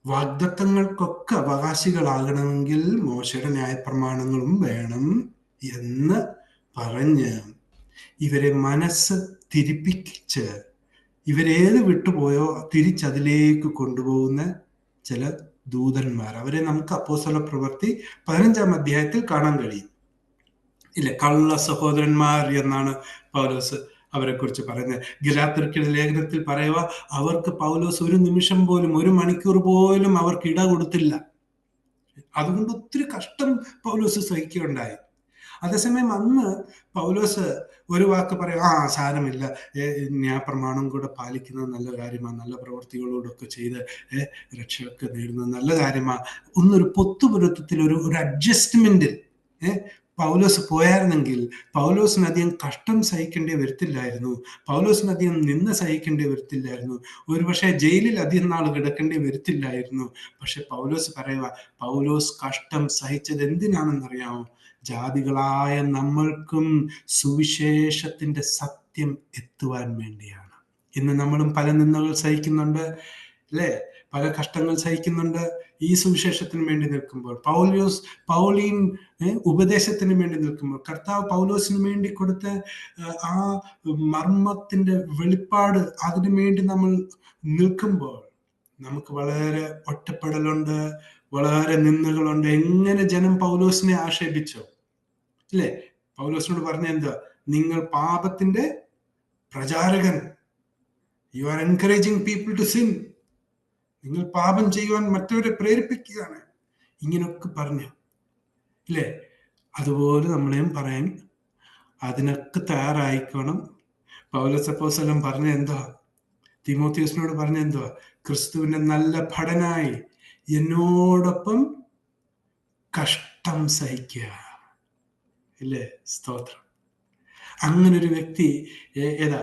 വാഗ്ദത്തങ്ങൾക്കൊക്കെ അവകാശികളാകണമെങ്കിൽ മോശയുടെ ന്യായപ്രമാണങ്ങളും വേണം എന്ന് പറഞ്ഞ് ഇവരെ മനസ്സ് തിരിപ്പിച്ച് ഇവരേത് വിട്ടുപോയോ തിരിച്ചതിലേക്ക് കൊണ്ടുപോകുന്ന ചില ദൂതന്മാർ. അവരെ നമുക്ക് അപ്പോസ്തല പ്രവൃത്തി 15-ാം അധ്യായത്തിൽ കാണാൻ കഴിയും, ഇല്ലേ? കള്ള സഹോദരന്മാർ എന്നാണ് പൗലോസ് അവരെ കുറിച്ച് പറയുന്നത്. ഗലാത്യർക്കുള്ള ലേഖനത്തിൽ പറയുക, അവർക്ക് പൗലോസ് ഒരു നിമിഷം പോലും, ഒരു മണിക്കൂർ പോലും അവർക്ക് ഇട കൊടുത്തില്ല. അതുകൊണ്ട് ഒത്തിരി കഷ്ടം പൗലോസ് സഹിക്കുകയുണ്ടായി. അതേസമയം അന്ന് പൗലോസ് ഒരു വാക്ക് പറയും, സാരമില്ല, ന്യായപ്രമാണം കൂടെ പാലിക്കുന്നത് നല്ല കാര്യമാണ്, നല്ല പ്രവൃത്തികളോടൊക്കെ ചെയ്ത് രക്ഷയൊക്കെ നേടുന്നത് നല്ല കാര്യമാണ്. ഒന്നൊരു പൊത്തുപുരത്വത്തിൽ ഒരു അഡ്ജസ്റ്റ്മെന്റിൽ പൗലോസ് പോയായിരുന്നെങ്കിൽ പൗലോസിന് അധികം കഷ്ടം സഹിക്കേണ്ടി വരത്തില്ലായിരുന്നു, പൗലോസിന് അധികം നിന്ന സഹിക്കേണ്ടി വരത്തില്ലായിരുന്നു, ഒരുപക്ഷെ ജയിലിൽ അധികം നാൾ കിടക്കേണ്ടി വരത്തില്ലായിരുന്നു. പക്ഷെ പൗലോസ് പറയുക, പൗലോസ് കഷ്ടം സഹിച്ചത് എന്തിനാണെന്നറിയാമോ? ജാതികളായ നമ്മൾക്കും സുവിശേഷത്തിന്റെ സത്യം എത്തുവാൻ വേണ്ടിയാണ്. ഇന്ന് നമ്മളും പല നിന്ദകൾ സഹിക്കുന്നുണ്ട്, അല്ലേ? പല കഷ്ടങ്ങൾ സഹിക്കുന്നുണ്ട് ഈ സുവിശേഷത്തിന് വേണ്ടി നിൽക്കുമ്പോൾ. പൗലീൻ ഉപദേശത്തിന് വേണ്ടി നിൽക്കുമ്പോൾ, കർത്താവ് പൗലോസിന് വേണ്ടി കൊടുത്ത ആ മർമ്മത്തിന്റെ വെളിപ്പാട്, അതിനു വേണ്ടി നമ്മൾ നിൽക്കുമ്പോൾ നമുക്ക് വളരെ ഒറ്റപ്പെടലുണ്ട്, വളരെ നിന്ദകളുണ്ട്. എങ്ങനെ ജനം പൗലോസിനെ ആക്ഷേപിച്ചോ, അല്ലേ? പൗലോസിനോട് പറഞ്ഞ എന്താ? നിങ്ങൾ പാപത്തിന്റെ പ്രചാരകൻ, you are encouraging people to sin, നിങ്ങൾ പാപം ചെയ്യുവാൻ മറ്റവരെ പ്രേരിപ്പിക്കുകയാണ്, ഇങ്ങനൊക്കെ പറഞ്ഞു, ഇല്ലേ? അതുപോലെ നമ്മളെയും പറയാൻ അതിനൊക്കെ തയ്യാറായിക്കണം. പൗലോസ് അപ്പോസ്തലൻ പറഞ്ഞ എന്താ? തിമോത്തിയോസിനോട് പറഞ്ഞ എന്താ? ക്രിസ്തുവിന്റെ നല്ല ഭടനായി എന്നോടൊപ്പം കഷ്ടം സഹിക്കുക, ഇല്ലേ? സ്തോത്രം. അങ്ങനൊരു വ്യക്തി ഏതാ?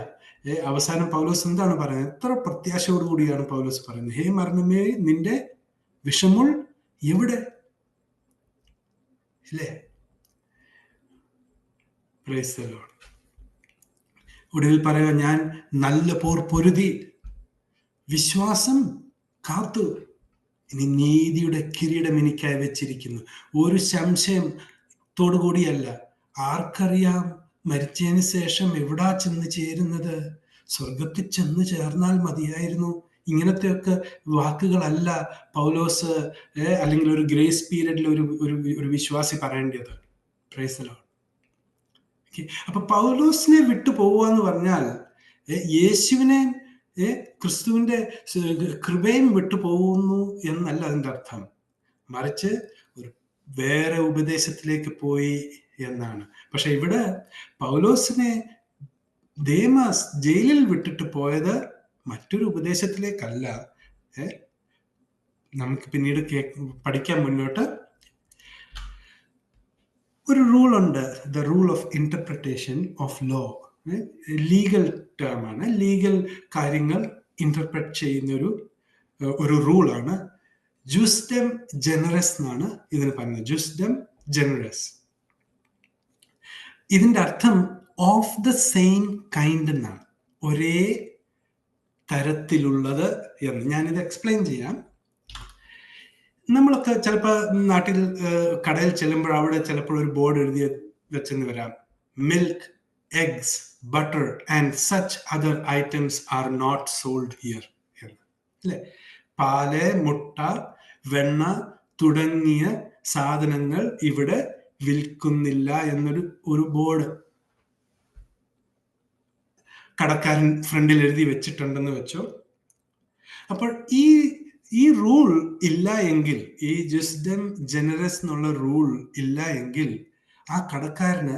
അവസാനം പൗലോസ് എന്താണ് പറയുന്നത്? എത്ര പ്രത്യാശയോടുകൂടിയാണ് പൗലോസ് പറയുന്നത്, ഹേ മരണമേ, നിന്റെ വിഷമുൾ എവിടെ? ഇല്ലേ? Price the Lord. ഒടുവിൽ പറയുക, ഞാൻ നല്ല പോർ പൊരുതി വിശ്വാസം കാത്തു, ഇനി നീതിയുടെ കിരീടം എനിക്കായി വെച്ചിരിക്കുന്നു. ഒരു സംശയത്തോടുകൂടിയല്ല. ആർക്കറിയാം മരിച്ചതിന് ശേഷം എവിടാ ചെന്ന് ചേരുന്നത്? സ്വർഗത്തിൽ ചെന്ന് ചേർന്നാൽ മതിയായിരുന്നു. ഇങ്ങനത്തെയൊക്കെ വാക്കുകളല്ല പൗലോസ് അല്ലെങ്കിൽ ഒരു ഗ്രേസ് പീരിയഡിൽ ഒരു വിശ്വാസി പറയേണ്ടത്. Price the Lord. അപ്പൊ പൗലോസിനെ വിട്ടു പോവുക എന്ന് പറഞ്ഞാൽ യേശുവിനെ, ക്രിസ്തുവിന്റെ കൃപയും വിട്ടു പോകുന്നു എന്നല്ല അതിൻ്റെ അർത്ഥം. മറിച്ച് ഒരു വേറെ ഉപദേശത്തിലേക്ക് പോയി എന്നാണ്. പക്ഷെ ഇവിടെ പൗലോസിനെ ദേമാസ് ജയിലിൽ വിട്ടിട്ട് പോയത് മറ്റൊരു ഉപദേശത്തിലേക്കല്ല. നമുക്ക് പിന്നീട് പഠിക്കാൻ മുന്നോട്ട് ഒരു റൂൾ ഉണ്ട്, the rule of interpretation of law. Legal term ആണ്, ലീഗൽ കാര്യങ്ങൾ ഇന്റർപ്രറ്റ് ചെയ്യുന്ന ഒരു റൂളാണ്. ജുസ്ഡം ജനറസ് എന്നാണ് ഇതിന് പറയുന്നത്. ജുസ്ഡം ജനറസ്. ഇതിന്റെ അർത്ഥം ഓഫ് ദ സെയിം കൈൻഡ് എന്നാണ്, ഒരേ തരത്തിലുള്ളത് എന്ന്. ഞാനിത് എക്സ്പ്ലെയിൻ ചെയ്യാം. നമ്മളൊക്കെ ചിലപ്പോൾ നാട്ടിൽ കടയിൽ ചെല്ലുമ്പോൾ അവിടെ ചിലപ്പോൾ ഒരു ബോർഡ് എഴുതി വെച്ചെന്ന് വരാം, milk, eggs, butter and such other items are not sold here എന്ന്, അല്ലെ? പാല്, മുട്ട, വെണ്ണ തുടങ്ങിയ സാധനങ്ങൾ ഇവിടെ വിൽക്കുന്നില്ല എന്നൊരു ബോർഡ് കടക്കാരൻ ഫ്രണ്ടിൽ എഴുതി വെച്ചിട്ടുണ്ടെന്ന് വെച്ചോ. അപ്പോൾ ഈ റൂൾ ഇല്ല എങ്കിൽ, ഈ ജസ്ഡം ജനറസ് എന്നുള്ള റൂൾ ഇല്ല എങ്കിൽ, ആ കടക്കാരന്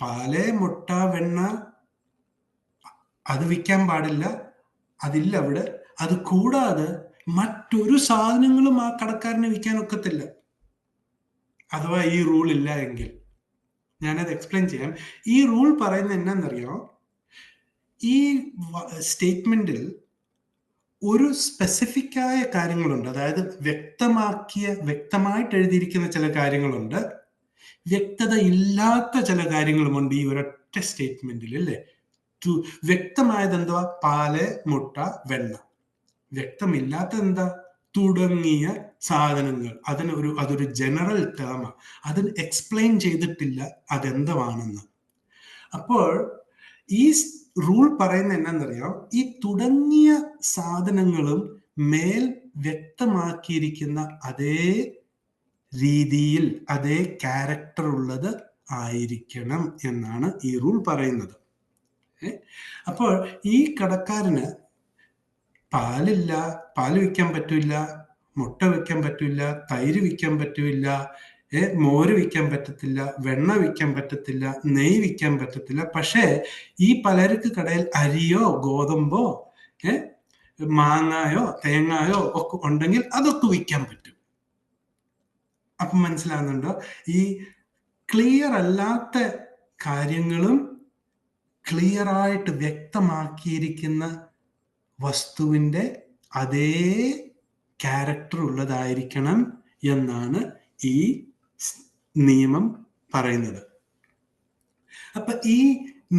പാല്, മുട്ട, വെണ്ണ അത് വിൽക്കാൻ പാടില്ല, അതില്ല അവിടെ. അത് കൂടാതെ മറ്റൊരു സാധനങ്ങളും ആ കടക്കാരന് വിൽക്കാൻ ഒക്കത്തില്ല, അഥവാ ഈ റൂൾ ഇല്ല എങ്കിൽ. ഞാനത് എക്സ്പ്ലെയിൻ ചെയ്യാം. ഈ റൂൾ പറയുന്നത് എന്നാന്നറിയോ? ഈ സ്റ്റേറ്റ്മെന്റിൽ ഒരു സ്പെസിഫിക്കായ കാര്യങ്ങളുണ്ട്, അതായത് വ്യക്തമായിട്ട് എഴുതിയിരിക്കുന്ന ചില കാര്യങ്ങളുണ്ട്, വ്യക്തത ഇല്ലാത്ത ചില കാര്യങ്ങളുമുണ്ട് ഈ ഒരൊറ്റ സ്റ്റേറ്റ്മെന്റിൽ, അല്ലേ? വ്യക്തമായത് എന്തുവാ? പാല്, മുട്ട, വെണ്ണ. വ്യക്തമില്ലാത്ത എന്താ? തുടങ്ങിയ സാധനങ്ങൾ. അതൊരു ജനറൽ ടേമാണ്, അതിന് എക്സ്പ്ലെയിൻ ചെയ്തിട്ടില്ല അതെന്തുവാണെന്ന്. അപ്പോൾ ഈ റൂൾ പറയുന്ന എന്നാന്നറിയാം, ഈ തുടങ്ങിയ സാധനങ്ങളും മേൽ വ്യക്തമാക്കിയിരിക്കുന്ന അതേ രീതിയിൽ, അതേ ക്യാരക്ടർ ഉള്ളത് ആയിരിക്കണം എന്നാണ് ഈ റൂൾ പറയുന്നത്. അപ്പോൾ ഈ കടക്കാരന് പാലില്ല, പാല് വിൽക്കാൻ പറ്റില്ല, മുട്ട വിൽക്കാൻ പറ്റില്ല, തൈര് വിൽക്കാൻ പറ്റില്ല, മോര് വിൽക്കാൻ പറ്റത്തില്ല, വെണ്ണ വിൽക്കാൻ പറ്റത്തില്ല, നെയ്യ് വിൽക്കാൻ പറ്റത്തില്ല. പക്ഷേ ഈ പലചരക്ക് കടയിൽ അരിയോ ഗോതമ്പോ മാങ്ങായോ തേങ്ങായോ ഒക്കെ ഉണ്ടെങ്കിൽ അതൊക്കെ വിൽക്കാൻ പറ്റും. അപ്പം മനസ്സിലാകുന്നുണ്ടോ? ഈ ക്ലിയർ അല്ലാത്ത കാര്യങ്ങളും ക്ലിയറായിട്ട് വ്യക്തമാക്കിയിരിക്കുന്ന വസ്തുവിൻ്റെ അതേ ക്യാരക്ടർ ഉള്ളതായിരിക്കണം എന്നാണ് ഈ നിയമം പറയുന്നത്. അപ്പൊ ഈ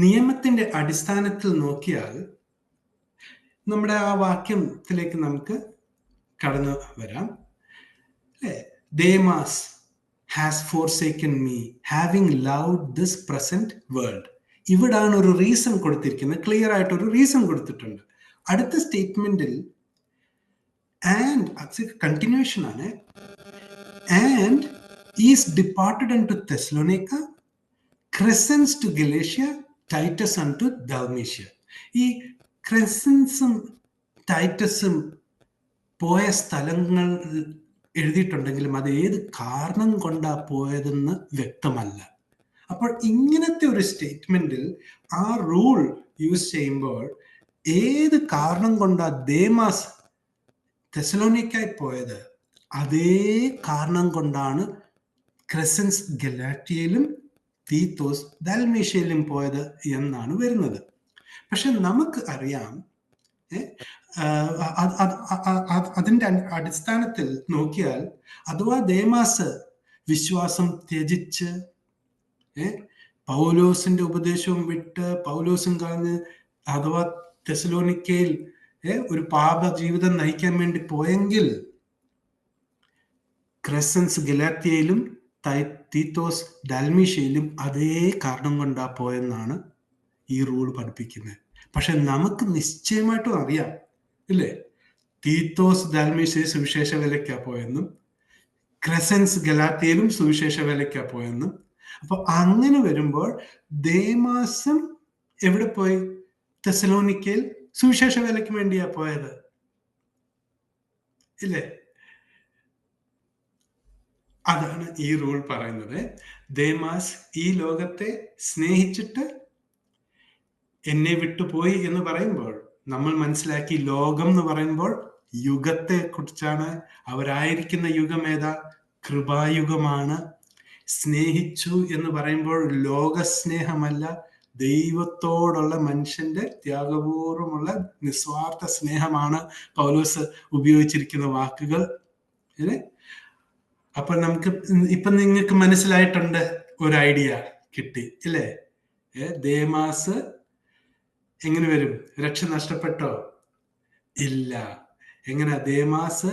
നിയമത്തിന്റെ അടിസ്ഥാനത്തിൽ നോക്കിയാൽ നമ്മുടെ ആ വാക്യത്തിലേക്ക് നമുക്ക് കടന്നു വരാം. Demas has forsaken me having loved this present world. ഇവിടാണ് ഒരു റീസൺ കൊടുത്തിരിക്കുന്നത്, ക്ലിയർ ആയിട്ട് ഒരു റീസൺ കൊടുത്തിട്ടുണ്ട്. അടുത്ത സ്റ്റേറ്റ്മെന്റിൽ ആൻഡ് കണ്ടിന്യൂഷൻ ആണ്, and is departed unto Thessalonica, Crescens to Galatia, Titus unto Dalmatia. ഈ ക്രെസൻസും ടൈറ്റസും പോയ സ്ഥലങ്ങൾ എഴുതിയിട്ടുണ്ടെങ്കിലും അത് ഏത് കാരണം കൊണ്ടാ പോയതെന്ന് വ്യക്തമല്ല. അപ്പോൾ ഇങ്ങനത്തെ ഒരു സ്റ്റേറ്റ്മെന്റിൽ ആ റൂൾ യൂസ് ചെയ്യുമ്പോൾ ഏത് കാരണം കൊണ്ടാ ദേമാസ് തെസ്സലോനിക്കായി പോയത്, അതേ കാരണം കൊണ്ടാണ് ക്രെസൻസ് ഗലാറ്റിയയിലും തീത്തോസ് ദൽമേഷ്യയിലും പോയത് എന്നാണ് വരുന്നത്. പക്ഷെ നമുക്ക് അറിയാം, അതിൻ്റെ അടിസ്ഥാനത്തിൽ നോക്കിയാൽ അഥവാ ദേമാസ് വിശ്വാസം ത്യജിച്ച് പൗലോസിന്റെ ഉപദേശവും വിട്ട് പൗലോസും കളഞ്ഞ് അഥവാ തെസ്സലോനിക്കയിൽ ഒരു പാപ ജീവിതം നയിക്കാൻ വേണ്ടി പോയെങ്കിൽ ക്രെസൻസ് ഗലാത്യയിലും തീത്തോസ് ദൽമേഷ്യയിലും അതേ കാരണം കൊണ്ടാ പോയെന്നാണ് ഈ റൂൾ പഠിപ്പിക്കുന്നത്. പക്ഷെ നമുക്ക് നിശ്ചയമായിട്ടും അറിയാം, ഇല്ലേ, തീത്തോസ് ദൽമേഷ്യയിൽ സുവിശേഷ വേലയ്ക്കാ പോയെന്നും ക്രെസൻസ് ഗലാത്യയിലും സുവിശേഷ വേലയ്ക്കാ പോയെന്നും. അപ്പൊ അങ്ങനെ വരുമ്പോൾ ദേമാസം എവിടെ പോയി? തെസ്സലോനിക്കയിൽ സുവിശേഷ വേലയ്ക്ക് വേണ്ടിയാ പോയത്, ഇല്ലേ? അതാണ് ഈ റൂൾ പറയുന്നത്. ദേമാസ് ഈ ലോകത്തെ സ്നേഹിച്ചിട്ട് എന്നെ വിട്ടുപോയി എന്ന് പറയുമ്പോൾ നമ്മൾ മനസ്സിലാക്കി, ലോകം എന്ന് പറയുമ്പോൾ യുഗത്തെ കുറിച്ചാണ്. അവരായിരിക്കുന്ന യുഗം ഏതാ? കൃപായുഗമാണ്. സ്നേഹിച്ചു എന്ന് പറയുമ്പോൾ ലോകസ്നേഹമല്ല, ദൈവത്തോടുള്ള മനുഷ്യന്റെ ത്യാഗപൂർവമുള്ള നിസ്വാർത്ഥ സ്നേഹമാണ് പൗലോസ് ഉപയോഗിച്ചിരിക്കുന്ന വാക്കുകൾ. അപ്പൊ നമുക്ക് ഇപ്പൊ നിങ്ങൾക്ക് മനസ്സിലായിട്ടുണ്ട് ഒരു ഐഡിയ, കിട്ടി ഇല്ലേ? ദേമാസ് എങ്ങനെ വരും? രക്ഷ നഷ്ടപ്പെട്ടോ? ഇല്ല. എങ്ങനെ? ദേമാസ്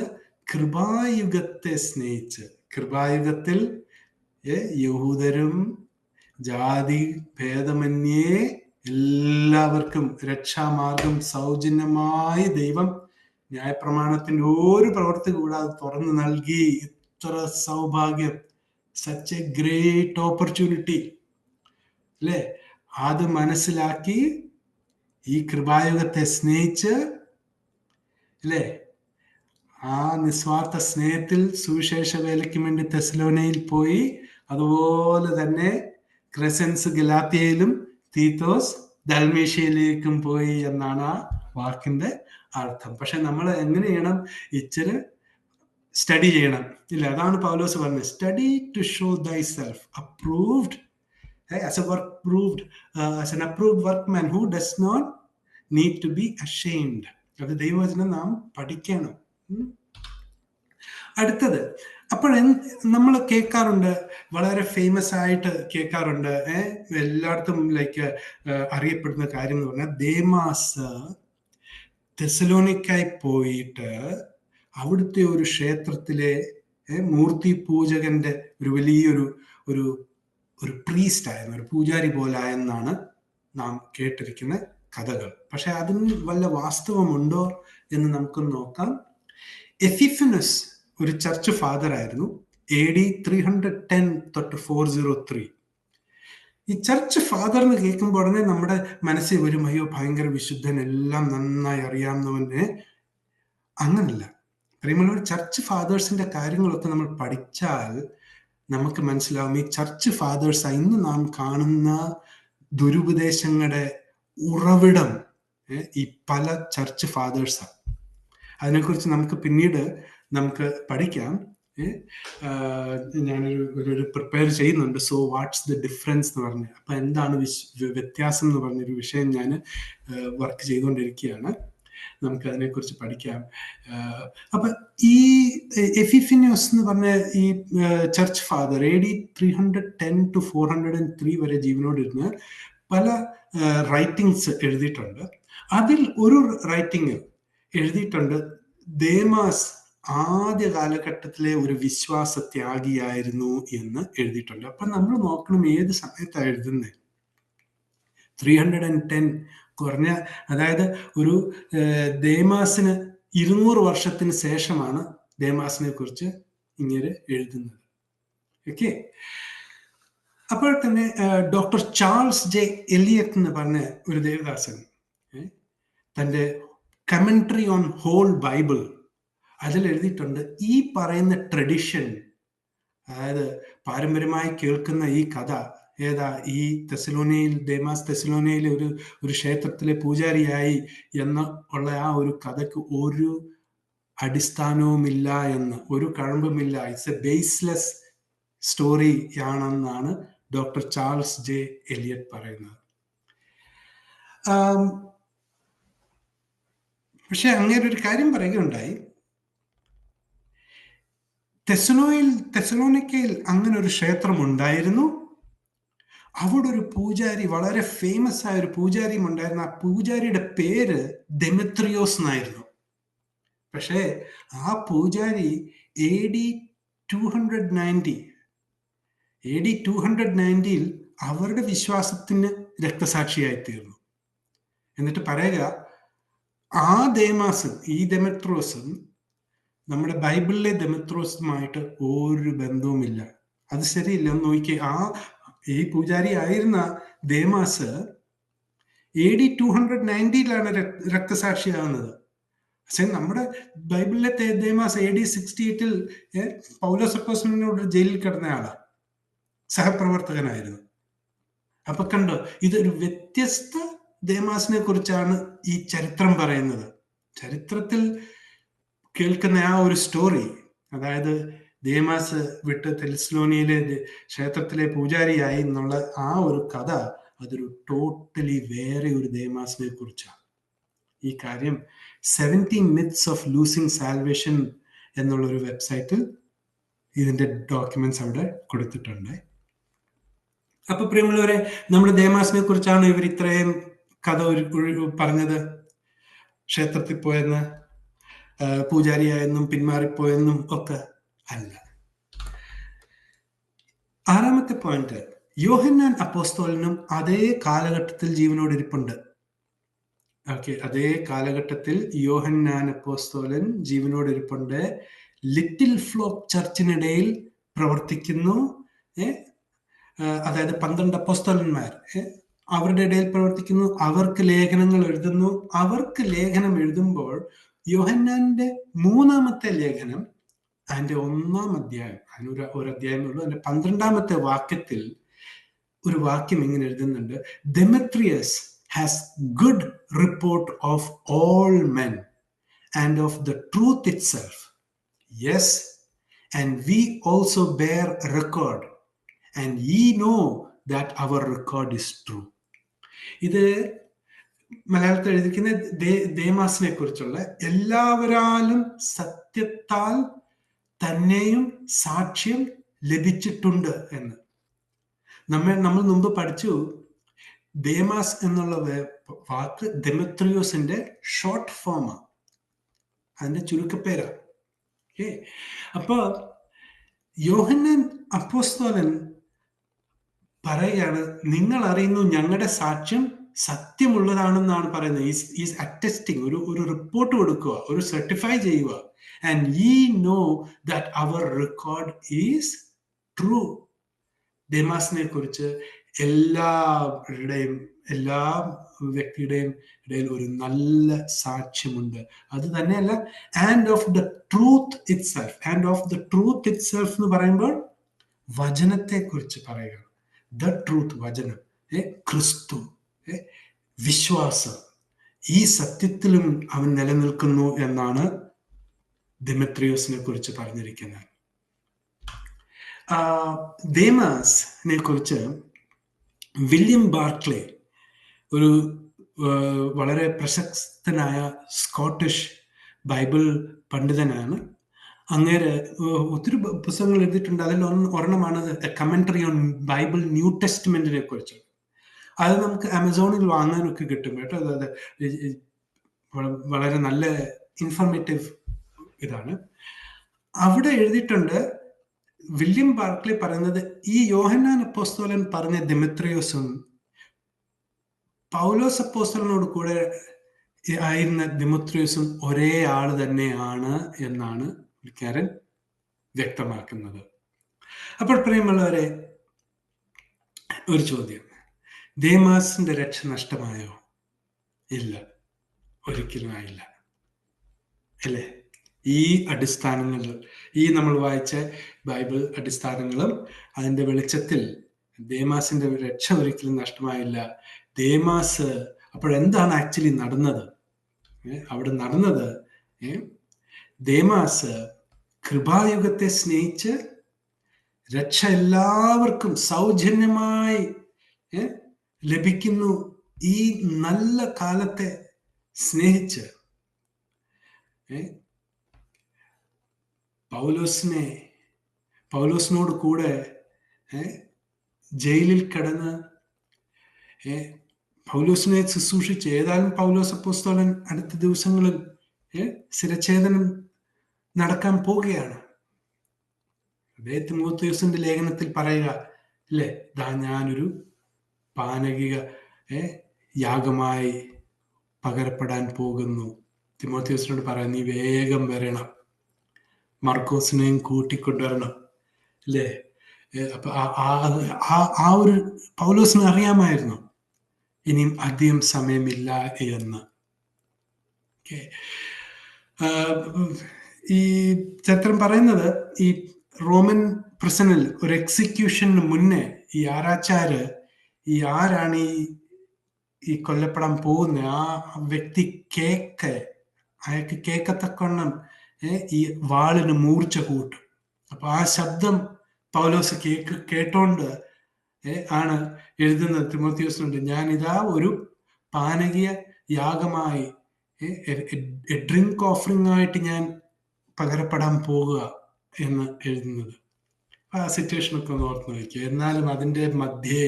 കൃപായുഗത്തെ സ്നേഹിച്ച്, കൃപായുഗത്തിൽ യഹൂദരും ജാതി ഭേദമന്യേ എല്ലാവർക്കും രക്ഷാമാർഗം സൗജന്യമായി ദൈവം ന്യായപ്രമാണത്തിന്റെ ഒരു പ്രവൃത്തി കൂടാതെ തുറന്നു നൽകി. ഇത്ര സൗഭാഗ്യം! സച്ച് എ ഗ്രേറ്റ് ഓപ്പർച്യൂണിറ്റി അല്ലേ? അത് മനസ്സിലാക്കി ഈ കൃപായുഗത്തെ സ്നേഹിച്ച് അല്ലേ, ആ നിസ്വാർത്ഥ സ്നേഹത്തിൽ സുവിശേഷ വേലയ്ക്ക് വേണ്ടി തെസ്സലോനിയിൽ പോയി. അതുപോലെ തന്നെ ക്രെസൻസ് ഗലാത്യയിലും തീത്തോസ് ദൽമേഷ്യയിലേക്കും പോയി എന്നാണ് ആ വാക്കിന്റെ അർത്ഥം. പക്ഷെ നമ്മൾ എങ്ങനെ ചെയ്യണം? ഇച്ചിരി സ്റ്റഡി ചെയ്യണം ഇല്ല? അതാണ് പൗലോസ് പറഞ്ഞത്, സ്റ്റഡി ടു ഷോ ദൈ self approved as a work proved as an approved workman who does not need to be ashamed. അത് ദൈവവചനം നാം പഠിക്കണം. അടുത്തത്, അപ്പോൾ നമ്മൾ കേൾക്കാറുണ്ട്, വളരെ ഫേമസ് ആയിട്ട് കേൾക്കാറുണ്ട്, എല്ലായിടത്തും ലൈക്ക് അറിയപ്പെടുന്ന കാര്യം എന്ന് പറഞ്ഞാൽ ദേമാസ് തെസ്സലോനിക്കായി പോയിട്ട് അവിടുത്തെ ഒരു ക്ഷേത്രത്തിലെ മൂർത്തി പൂജകന്റെ ഒരു വലിയൊരു ഒരു പ്രീസ്റ്റ് ആയെന്ന്, ഒരു പൂജാരി പോലായെന്നാണ് നാം കേട്ടിരിക്കുന്ന കഥകൾ. പക്ഷെ അതിന് വല്ല വാസ്തവമുണ്ടോ എന്ന് നമുക്ക് നോക്കാം. എപ്പിഫനസ് ഒരു ചർച്ച് ഫാദർ ആയിരുന്നു. AD 310 തൊട്ട് 403. ഈ ചർച്ച് ഫാദർ എന്ന് കേൾക്കുമ്പോൾ ഉടനെ നമ്മുടെ മനസ്സിൽ വരും, അയ്യോ ഭയങ്കര വിശുദ്ധൻ, എല്ലാം നന്നായി അറിയാവുന്നവന്. അങ്ങനല്ല. പ്രിയമുള്ളവർ, ചർച്ച് ഫാദേഴ്സിന്റെ കാര്യങ്ങളൊക്കെ നമ്മൾ പഠിച്ചാൽ നമുക്ക് മനസ്സിലാവും ഈ ചർച്ച് ഫാദേഴ്സ് ഇന്ന് നാം കാണുന്ന ദുരുപദേശങ്ങളുടെ ഉറവിടം ഈ പല ചർച്ച് ഫാദേഴ്സാണ്. അതിനെക്കുറിച്ച് നമുക്ക് പിന്നീട് നമുക്ക് പഠിക്കാം. ഞാനൊരു പ്രിപ്പയർ ചെയ്യുന്നുണ്ട്, സോ വാട്ട്സ് ദ ഡിഫറൻസ് എന്ന് പറഞ്ഞ്. അപ്പൊ എന്താണ് വ്യത്യാസം എന്ന് പറഞ്ഞൊരു വിഷയം ഞാൻ വർക്ക് ചെയ്തുകൊണ്ടിരിക്കുകയാണ്. നമുക്ക് അതിനെക്കുറിച്ച് പഠിക്കാം. അപ്പൊ ഈ എപ്പിഫനിയോസ് എന്ന് പറഞ്ഞ ഈ ചർച്ച് ഫാദർ AD 310 to 403 വരെ ജീവനോടിരുന്ന് പല റൈറ്റിങ്സ് എഴുതിയിട്ടുണ്ട്. അതിൽ ഒരു റൈറ്റിംഗ് എഴുതിയിട്ടുണ്ട്, ദേമാസ് ആദ്യ കാലഘട്ടത്തിലെ ഒരു വിശ്വാസ ത്യാഗിയായിരുന്നു എന്ന് എഴുതിയിട്ടുണ്ട്. അപ്പൊ നമ്മൾ നോക്കണം ഏത് സമയത്താണ് എഴുതുന്നത്. 310 കുറഞ്ഞ, അതായത് ഒരു ദേമാസിന് 200 വർഷത്തിന് ശേഷമാണ് ദേമാസിനെ കുറിച്ച് ഇങ്ങനെ എഴുതുന്നത്. ഓക്കെ. അപ്പോൾ തന്നെ ഡോക്ടർ ചാൾസ് ജെ എലിയറ്റ് എന്ന് പറഞ്ഞ ഒരു ദേവദാസൻ തൻ്റെ കമന്ററി ഓൺ ഹോൾ ബൈബിൾ അതിൽ എഴുതിയിട്ടുണ്ട്, ഈ പറയുന്ന ട്രഡിഷൻ, അതായത് പാരമ്പര്യമായി കേൾക്കുന്ന ഈ കഥ ഏതാ, ഈ തെസ്സലോനിയയിൽ ദേമാസ് തെസ്സലോനിയയിലെ ഒരു ക്ഷേത്രത്തിലെ പൂജാരിയായി എന്ന് ഉള്ള ആ ഒരു കഥയ്ക്ക് ഒരു അടിസ്ഥാനവുമില്ല എന്ന്, ഒരു കഴമ്പുമില്ല. ഇറ്റ്സ് എ ബേസ്ലെസ് സ്റ്റോറി ആണെന്നാണ് ഡോക്ടർ ചാൾസ് ജെ എലിയറ്റ് പറയുന്നത്. പക്ഷെ അങ്ങനെ ഒരു കാര്യം പറയുകയുണ്ടായി, തെസ്സലോനിക്കയിൽ അങ്ങനെ ഒരു ക്ഷേത്രം ഉണ്ടായിരുന്നു. അവിടെ ഒരു പൂജാരി, വളരെ ഫേമസ് ആയ ഒരു പൂജാരിയും ഉണ്ടായിരുന്നു. ആ പൂജാരിയുടെ പേര് ദെമിത്രിയോസ് എന്നായിരുന്നു. പക്ഷേ ആ പൂജാരി AD 290 അവരുടെ വിശ്വാസത്തിന് രക്തസാക്ഷിയായി തീർന്നു. എന്നിട്ട് പറയുക, ആ ദേമാസും ഈ ദെമിത്രോസും നമ്മുടെ ബൈബിളിലെ ദെമിത്രോസുമായിട്ട് ഒരു ബന്ധവുമില്ല. അത് ശരിയില്ല. ഒന്ന് നോക്കിയേ, ഈ പൂജാരി ആയിരുന്ന ദേമാസ് AD 290 രക്തസാക്ഷിയാകുന്നത്. പക്ഷെ നമ്മുടെ ബൈബിളിലെ ദേമാസ് AD 68 പൗലോസ് അപ്പോസ്തലനോട് ജയിലിൽ കിടന്ന ആളാണ്, സഹപ്രവർത്തകനായിരുന്നു. അപ്പൊ കണ്ടോ, ഇതൊരു വ്യത്യസ്ത ദേമാസിനെ കുറിച്ചാണ് ഈ ചരിത്രം പറയുന്നത്. ചരിത്രത്തിൽ കേൾക്കുന്ന ആ ഒരു സ്റ്റോറി, അതായത് ദേമാസ് വിട്ട് തെസ്സലോനിയയിലെ ക്ഷേത്രത്തിലെ പൂജാരിയായി എന്നുള്ള ആ ഒരു കഥ, അതൊരു ടോട്ടലി വേറെ ഒരു ദേമാസിനെ കുറിച്ചാണ്. ഈ കാര്യം 70 myths of losing salvation എന്നുള്ള ഒരു വെബ്സൈറ്റിൽ ഇതിന്റെ ഡോക്യുമെന്റ്സ് അവിടെ കൊടുത്തിട്ടുണ്ട്. അപ്പൊ പ്രിയമുള്ളവരെ, നമ്മുടെ ദേമാസിനെ കുറിച്ചാണ് ഇവർ ഇത്രയും കഥ പറഞ്ഞത്. ക്ഷേത്രത്തിൽ പോയെന്ന്, പൂജാരിയായെന്നും പിന്മാറിപ്പോയെന്നും ഒക്കെ അല്ല. 6ാമത്തെ പോയിന്റ്, യോഹന്നാൻ അപ്പോസ്തലനും അതേ കാലഘട്ടത്തിൽ ജീവനോട് ഇരിപ്പുണ്ട്. ഓക്കെ, അതേ കാലഘട്ടത്തിൽ യോഹന്നാൻ അപ്പോസ്തലൻ ജീവനോട് ഇരിപ്പുണ്ട്. ലിറ്റിൽ ഫ്ലോക്ക് ചർച്ചിനിടയിൽ പ്രവർത്തിക്കുന്നു. അതായത് 12 അപ്പോസ്തലന്മാർ അവരുടെ ഇടയിൽ പ്രവർത്തിക്കുന്നു. അവർക്ക് ലേഖനങ്ങൾ എഴുതുന്നു. അവർക്ക് ലേഖനം എഴുതുമ്പോൾ യോഹന്നാന്റെ 3ാമത്തെ ലേഖനം അതിന്റെ 1ാം അധ്യായം, അതിനൊരു അധ്യായമേ ഉള്ളൂ, അതിന്റെ 12ാമത്തെ വാക്യത്തിൽ ഒരു വാക്യം ഇങ്ങനെ എഴുതുന്നുണ്ട്: Demetrius has good report of all men and of the truth itself. Yes, and we also bear record and ye know that our record is true. ഇത് മലയാളത്തിൽ എഴുതിക്കുന്ന ദേമാസിനെ കുറിച്ചുള്ള എല്ലാവരാലും സത്യത്താൽ തന്നെയും സാക്ഷ്യം ലഭിച്ചിട്ടുണ്ട് എന്ന്. നമ്മൾ മുമ്പ് പഠിച്ചു. ദേമാസ് എന്നുള്ള വാക്ക് ദെമത്രിയോസിന്റെ ഷോർട്ട് ഫോമാണ്, അതിന്റെ ചുരുക്കപ്പേരാ. അപ്പൊ യോഹന്നാൻ അപ്പോസ്തലൻ പറയുകയാണ്, നിങ്ങൾ അറിയുന്നു ഞങ്ങളുടെ സാക്ഷ്യം സത്യമുള്ളതാണെന്നാണ് പറയുന്നത്. ഈസ് അറ്റസ്റ്റിംഗ്, ഒരു റിപ്പോർട്ട് കൊടുക്കുക, ഒരു സർട്ടിഫൈ ചെയ്യുക. And ye know that our record is true. ദേമാസിനെ കുറിച്ച് എല്ലാ വ്യക്തിയുടെയും ഇടയിൽ ഒരു നല്ല സാക്ഷ്യമുണ്ട്. അത് തന്നെയല്ല, and of the truth itself. And of the truth itself എന്ന് പറയുമ്പോൾ വചനത്തെ കുറിച്ച് പറയുക. ദ ട്രൂത്ത്, വചനം, ക്രിസ്തു, വിശ്വാസം, ഈ സത്യത്തിലും അവൻ നിലനിൽക്കുന്നു എന്നാണ് ദെമത്രിയോസിനെ കുറിച്ച് പറഞ്ഞിരിക്കുന്നത്. ദേമാസിനെ കുറിച്ച് വില്യം ബാർക്ലേ, ഒരു വളരെ പ്രശസ്തനായ സ്കോട്ടിഷ് ബൈബിൾ പണ്ഡിതനാണ്. അങ്ങേര് ഒത്തിരി പുസ്തകങ്ങൾ എഴുതിയിട്ടുണ്ട്. അതിൽ ഒരെണ്ണമാണ് കമന്ററി ഓൺ ബൈബിൾ ന്യൂ ടെസ്റ്റ്മെന്റിനെ കുറിച്ച്. അത് നമുക്ക് ആമസോണിൽ വാങ്ങാനൊക്കെ കിട്ടും കേട്ടോ. അതായത് വളരെ നല്ല ഇൻഫോർമേറ്റീവ് ഇതാണ്. അവിടെ എഴുതിയിട്ടുണ്ട്, വില്യം ബാർക്ലി പറയുന്നത്, ഈ യോഹന്നാൻ അപ്പോസ്തലൻ പറഞ്ഞ ദെമത്രിയോസും പൗലോസ് അപ്പോസ്തലനോട് കൂടെ ആയിരുന്ന ദെമത്രിയോസും ഒരേ ആള് തന്നെയാണ് എന്നാണ് പുള്ളിക്കാരൻ വ്യക്തമാക്കുന്നത്. അപ്പോൾ പ്രിയമുള്ളവരെ, ഒരു ചോദ്യം, ദേമാസിന്റെ രക്ഷ നഷ്ടമായോ? ഇല്ല, ഒരിക്കലും ആയില്ല, അല്ലേ? ഈ അടിസ്ഥാനങ്ങൾ, ഈ നമ്മൾ വായിച്ച ബൈബിൾ അടിസ്ഥാനങ്ങളും അതിന്റെ വെളിച്ചത്തിൽ ദേമാസിന്റെ രക്ഷ ഒരിക്കലും നഷ്ടമായില്ല. ദേമാസ് അപ്പോഴെന്താണ് ആക്ച്വലി നടന്നത്? അവിടെ നടന്നത്, ദേമാസ് കൃപായുഗത്തെ സ്നേഹിച്ച് രക്ഷ എല്ലാവർക്കും സൗജന്യമായി ലഭിക്കുന്നു, ഈ നല്ല കാലത്തെ സ്നേഹിച്ച് പൗലോസിനോട് കൂടെ ജയിലിൽ കിടന്ന് പൗലോസിനെ ശുശ്രൂഷിച്ച്, ഏതായാലും പൗലോസ് അപ്പോസ്തലൻ അടുത്ത ദിവസങ്ങളിൽ ശിരച്ഛേദനം നടക്കാൻ പോവുകയാണ്. തിമോഥെയോസിന്റെ ലേഖനത്തിൽ പറയുക അല്ലേ, ഞാനൊരു പാനകിക യാഗമായി പകരപ്പെടാൻ പോകുന്നു. തിമോഥെയോസിനോട് പറയാം, നീ വേഗം വരണം, മർക്കോസിനെയും കൂട്ടിക്കൊണ്ടുവരണം, അല്ലേ? അപ്പൊ ആ ഒരു പൗലോസിന് അറിയാമായിരുന്നു ഇനിയും അധികം സമയമില്ല എന്ന്. ഈ ചരിത്രം പറയുന്നത്, ഈ റോമൻ പ്രിസണിൽ ഒരു എക്സിക്യൂഷന് മുന്നേ ഈ ആരാച്ചാര്, ഈ ആരാണ് ഈ കൊല്ലപ്പെടാൻ പോകുന്ന ആ വ്യക്തി അയാൾക്ക് കേക്കത്തക്കൊണ്ണം ഈ വാളിന് മൂർച്ച കൂട്ടും. അപ്പൊ ആ ശബ്ദം പൗലോസ് കേട്ടോണ്ട് ആണ് എഴുതുന്നത് തിമോഥെയോസിനുണ്ട്, ഞാനിതാ ഒരു പാനകീയ യാഗമായി, ഡ്രിങ്ക് ഓഫറിംഗ് ആയിട്ട് ഞാൻ പകരപ്പെടാൻ പോകുക എന്ന് എഴുതുന്നത്. ആ സിറ്റുവേഷനൊക്കെ ഒന്ന് ഓർത്ത് നോക്കിയോ. എന്നാലും അതിൻ്റെ മധ്യേ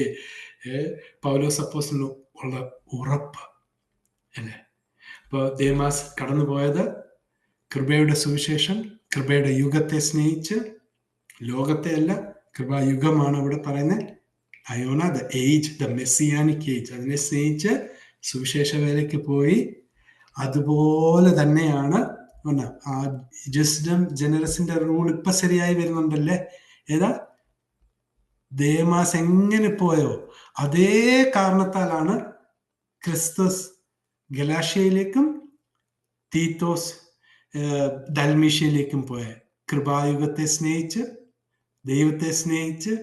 പൗലോസ് അപ്പോസ്തലന് ഉള്ള ഉറപ്പ് അല്ലേ. അപ്പോൾ ദേമാസ് കടന്നു പോയത് കൃപയുടെ സുവിശേഷം, കൃപയുടെ യുഗത്തെ സ്നേഹിച്ച്, ലോകത്തെ അല്ല, കൃപായുഗമാണ് ഇവിടെ പറയുന്നത്. Ayona the age, the messianic age, അതിനെ സ്നേഹിച്ച് സുവിശേഷ വേലയ്ക്ക് പോയി. അതുപോലെ തന്നെയാണ് ആ ജസ്ഡം ജനറസിന്റെ റൂൾ ഇപ്പൊ ശരിയായി വരുന്നുണ്ടല്ലേ. ഏതാ, ദേമാസ് എങ്ങനെ പോയോ അതേ കാരണത്താലാണ് ക്രിസ്തുസ് ഗലാഷ്യയിലേക്കും തീത്തോസ് ദൽമീഷ്യയിലേക്കും പോയ. കൃപായുഗത്തെ സ്നേഹിച്ച്, ദൈവത്തെ സ്നേഹിച്ച്,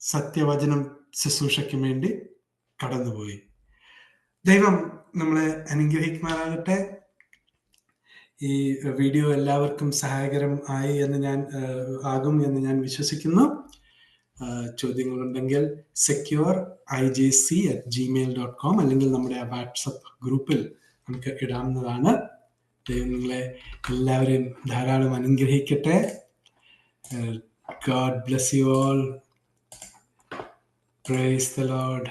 സത്യവചനം ശുശ്രൂഷയ്ക്ക് വേണ്ടി കടന്നുപോയി. ദൈവം നമ്മളെ അനുഗ്രഹിക്കുമാറാകട്ടെ. ഈ വീഡിയോ എല്ലാവർക്കും സഹായകരം ആയി എന്ന് ആകും എന്ന് ഞാൻ വിശ്വസിക്കുന്നു. ചോദ്യങ്ങളുണ്ടെങ്കിൽ secure.igc@gmail.com അല്ലെങ്കിൽ നമ്മുടെ വാട്സപ്പ് ഗ്രൂപ്പിൽ നമുക്ക് ഇടാവുന്നതാണ്. ദൈവം നിങ്ങളെ എല്ലാവരെയും ധാരാളം അനുഗ്രഹിക്കട്ടെ. God bless you all. Praise the Lord.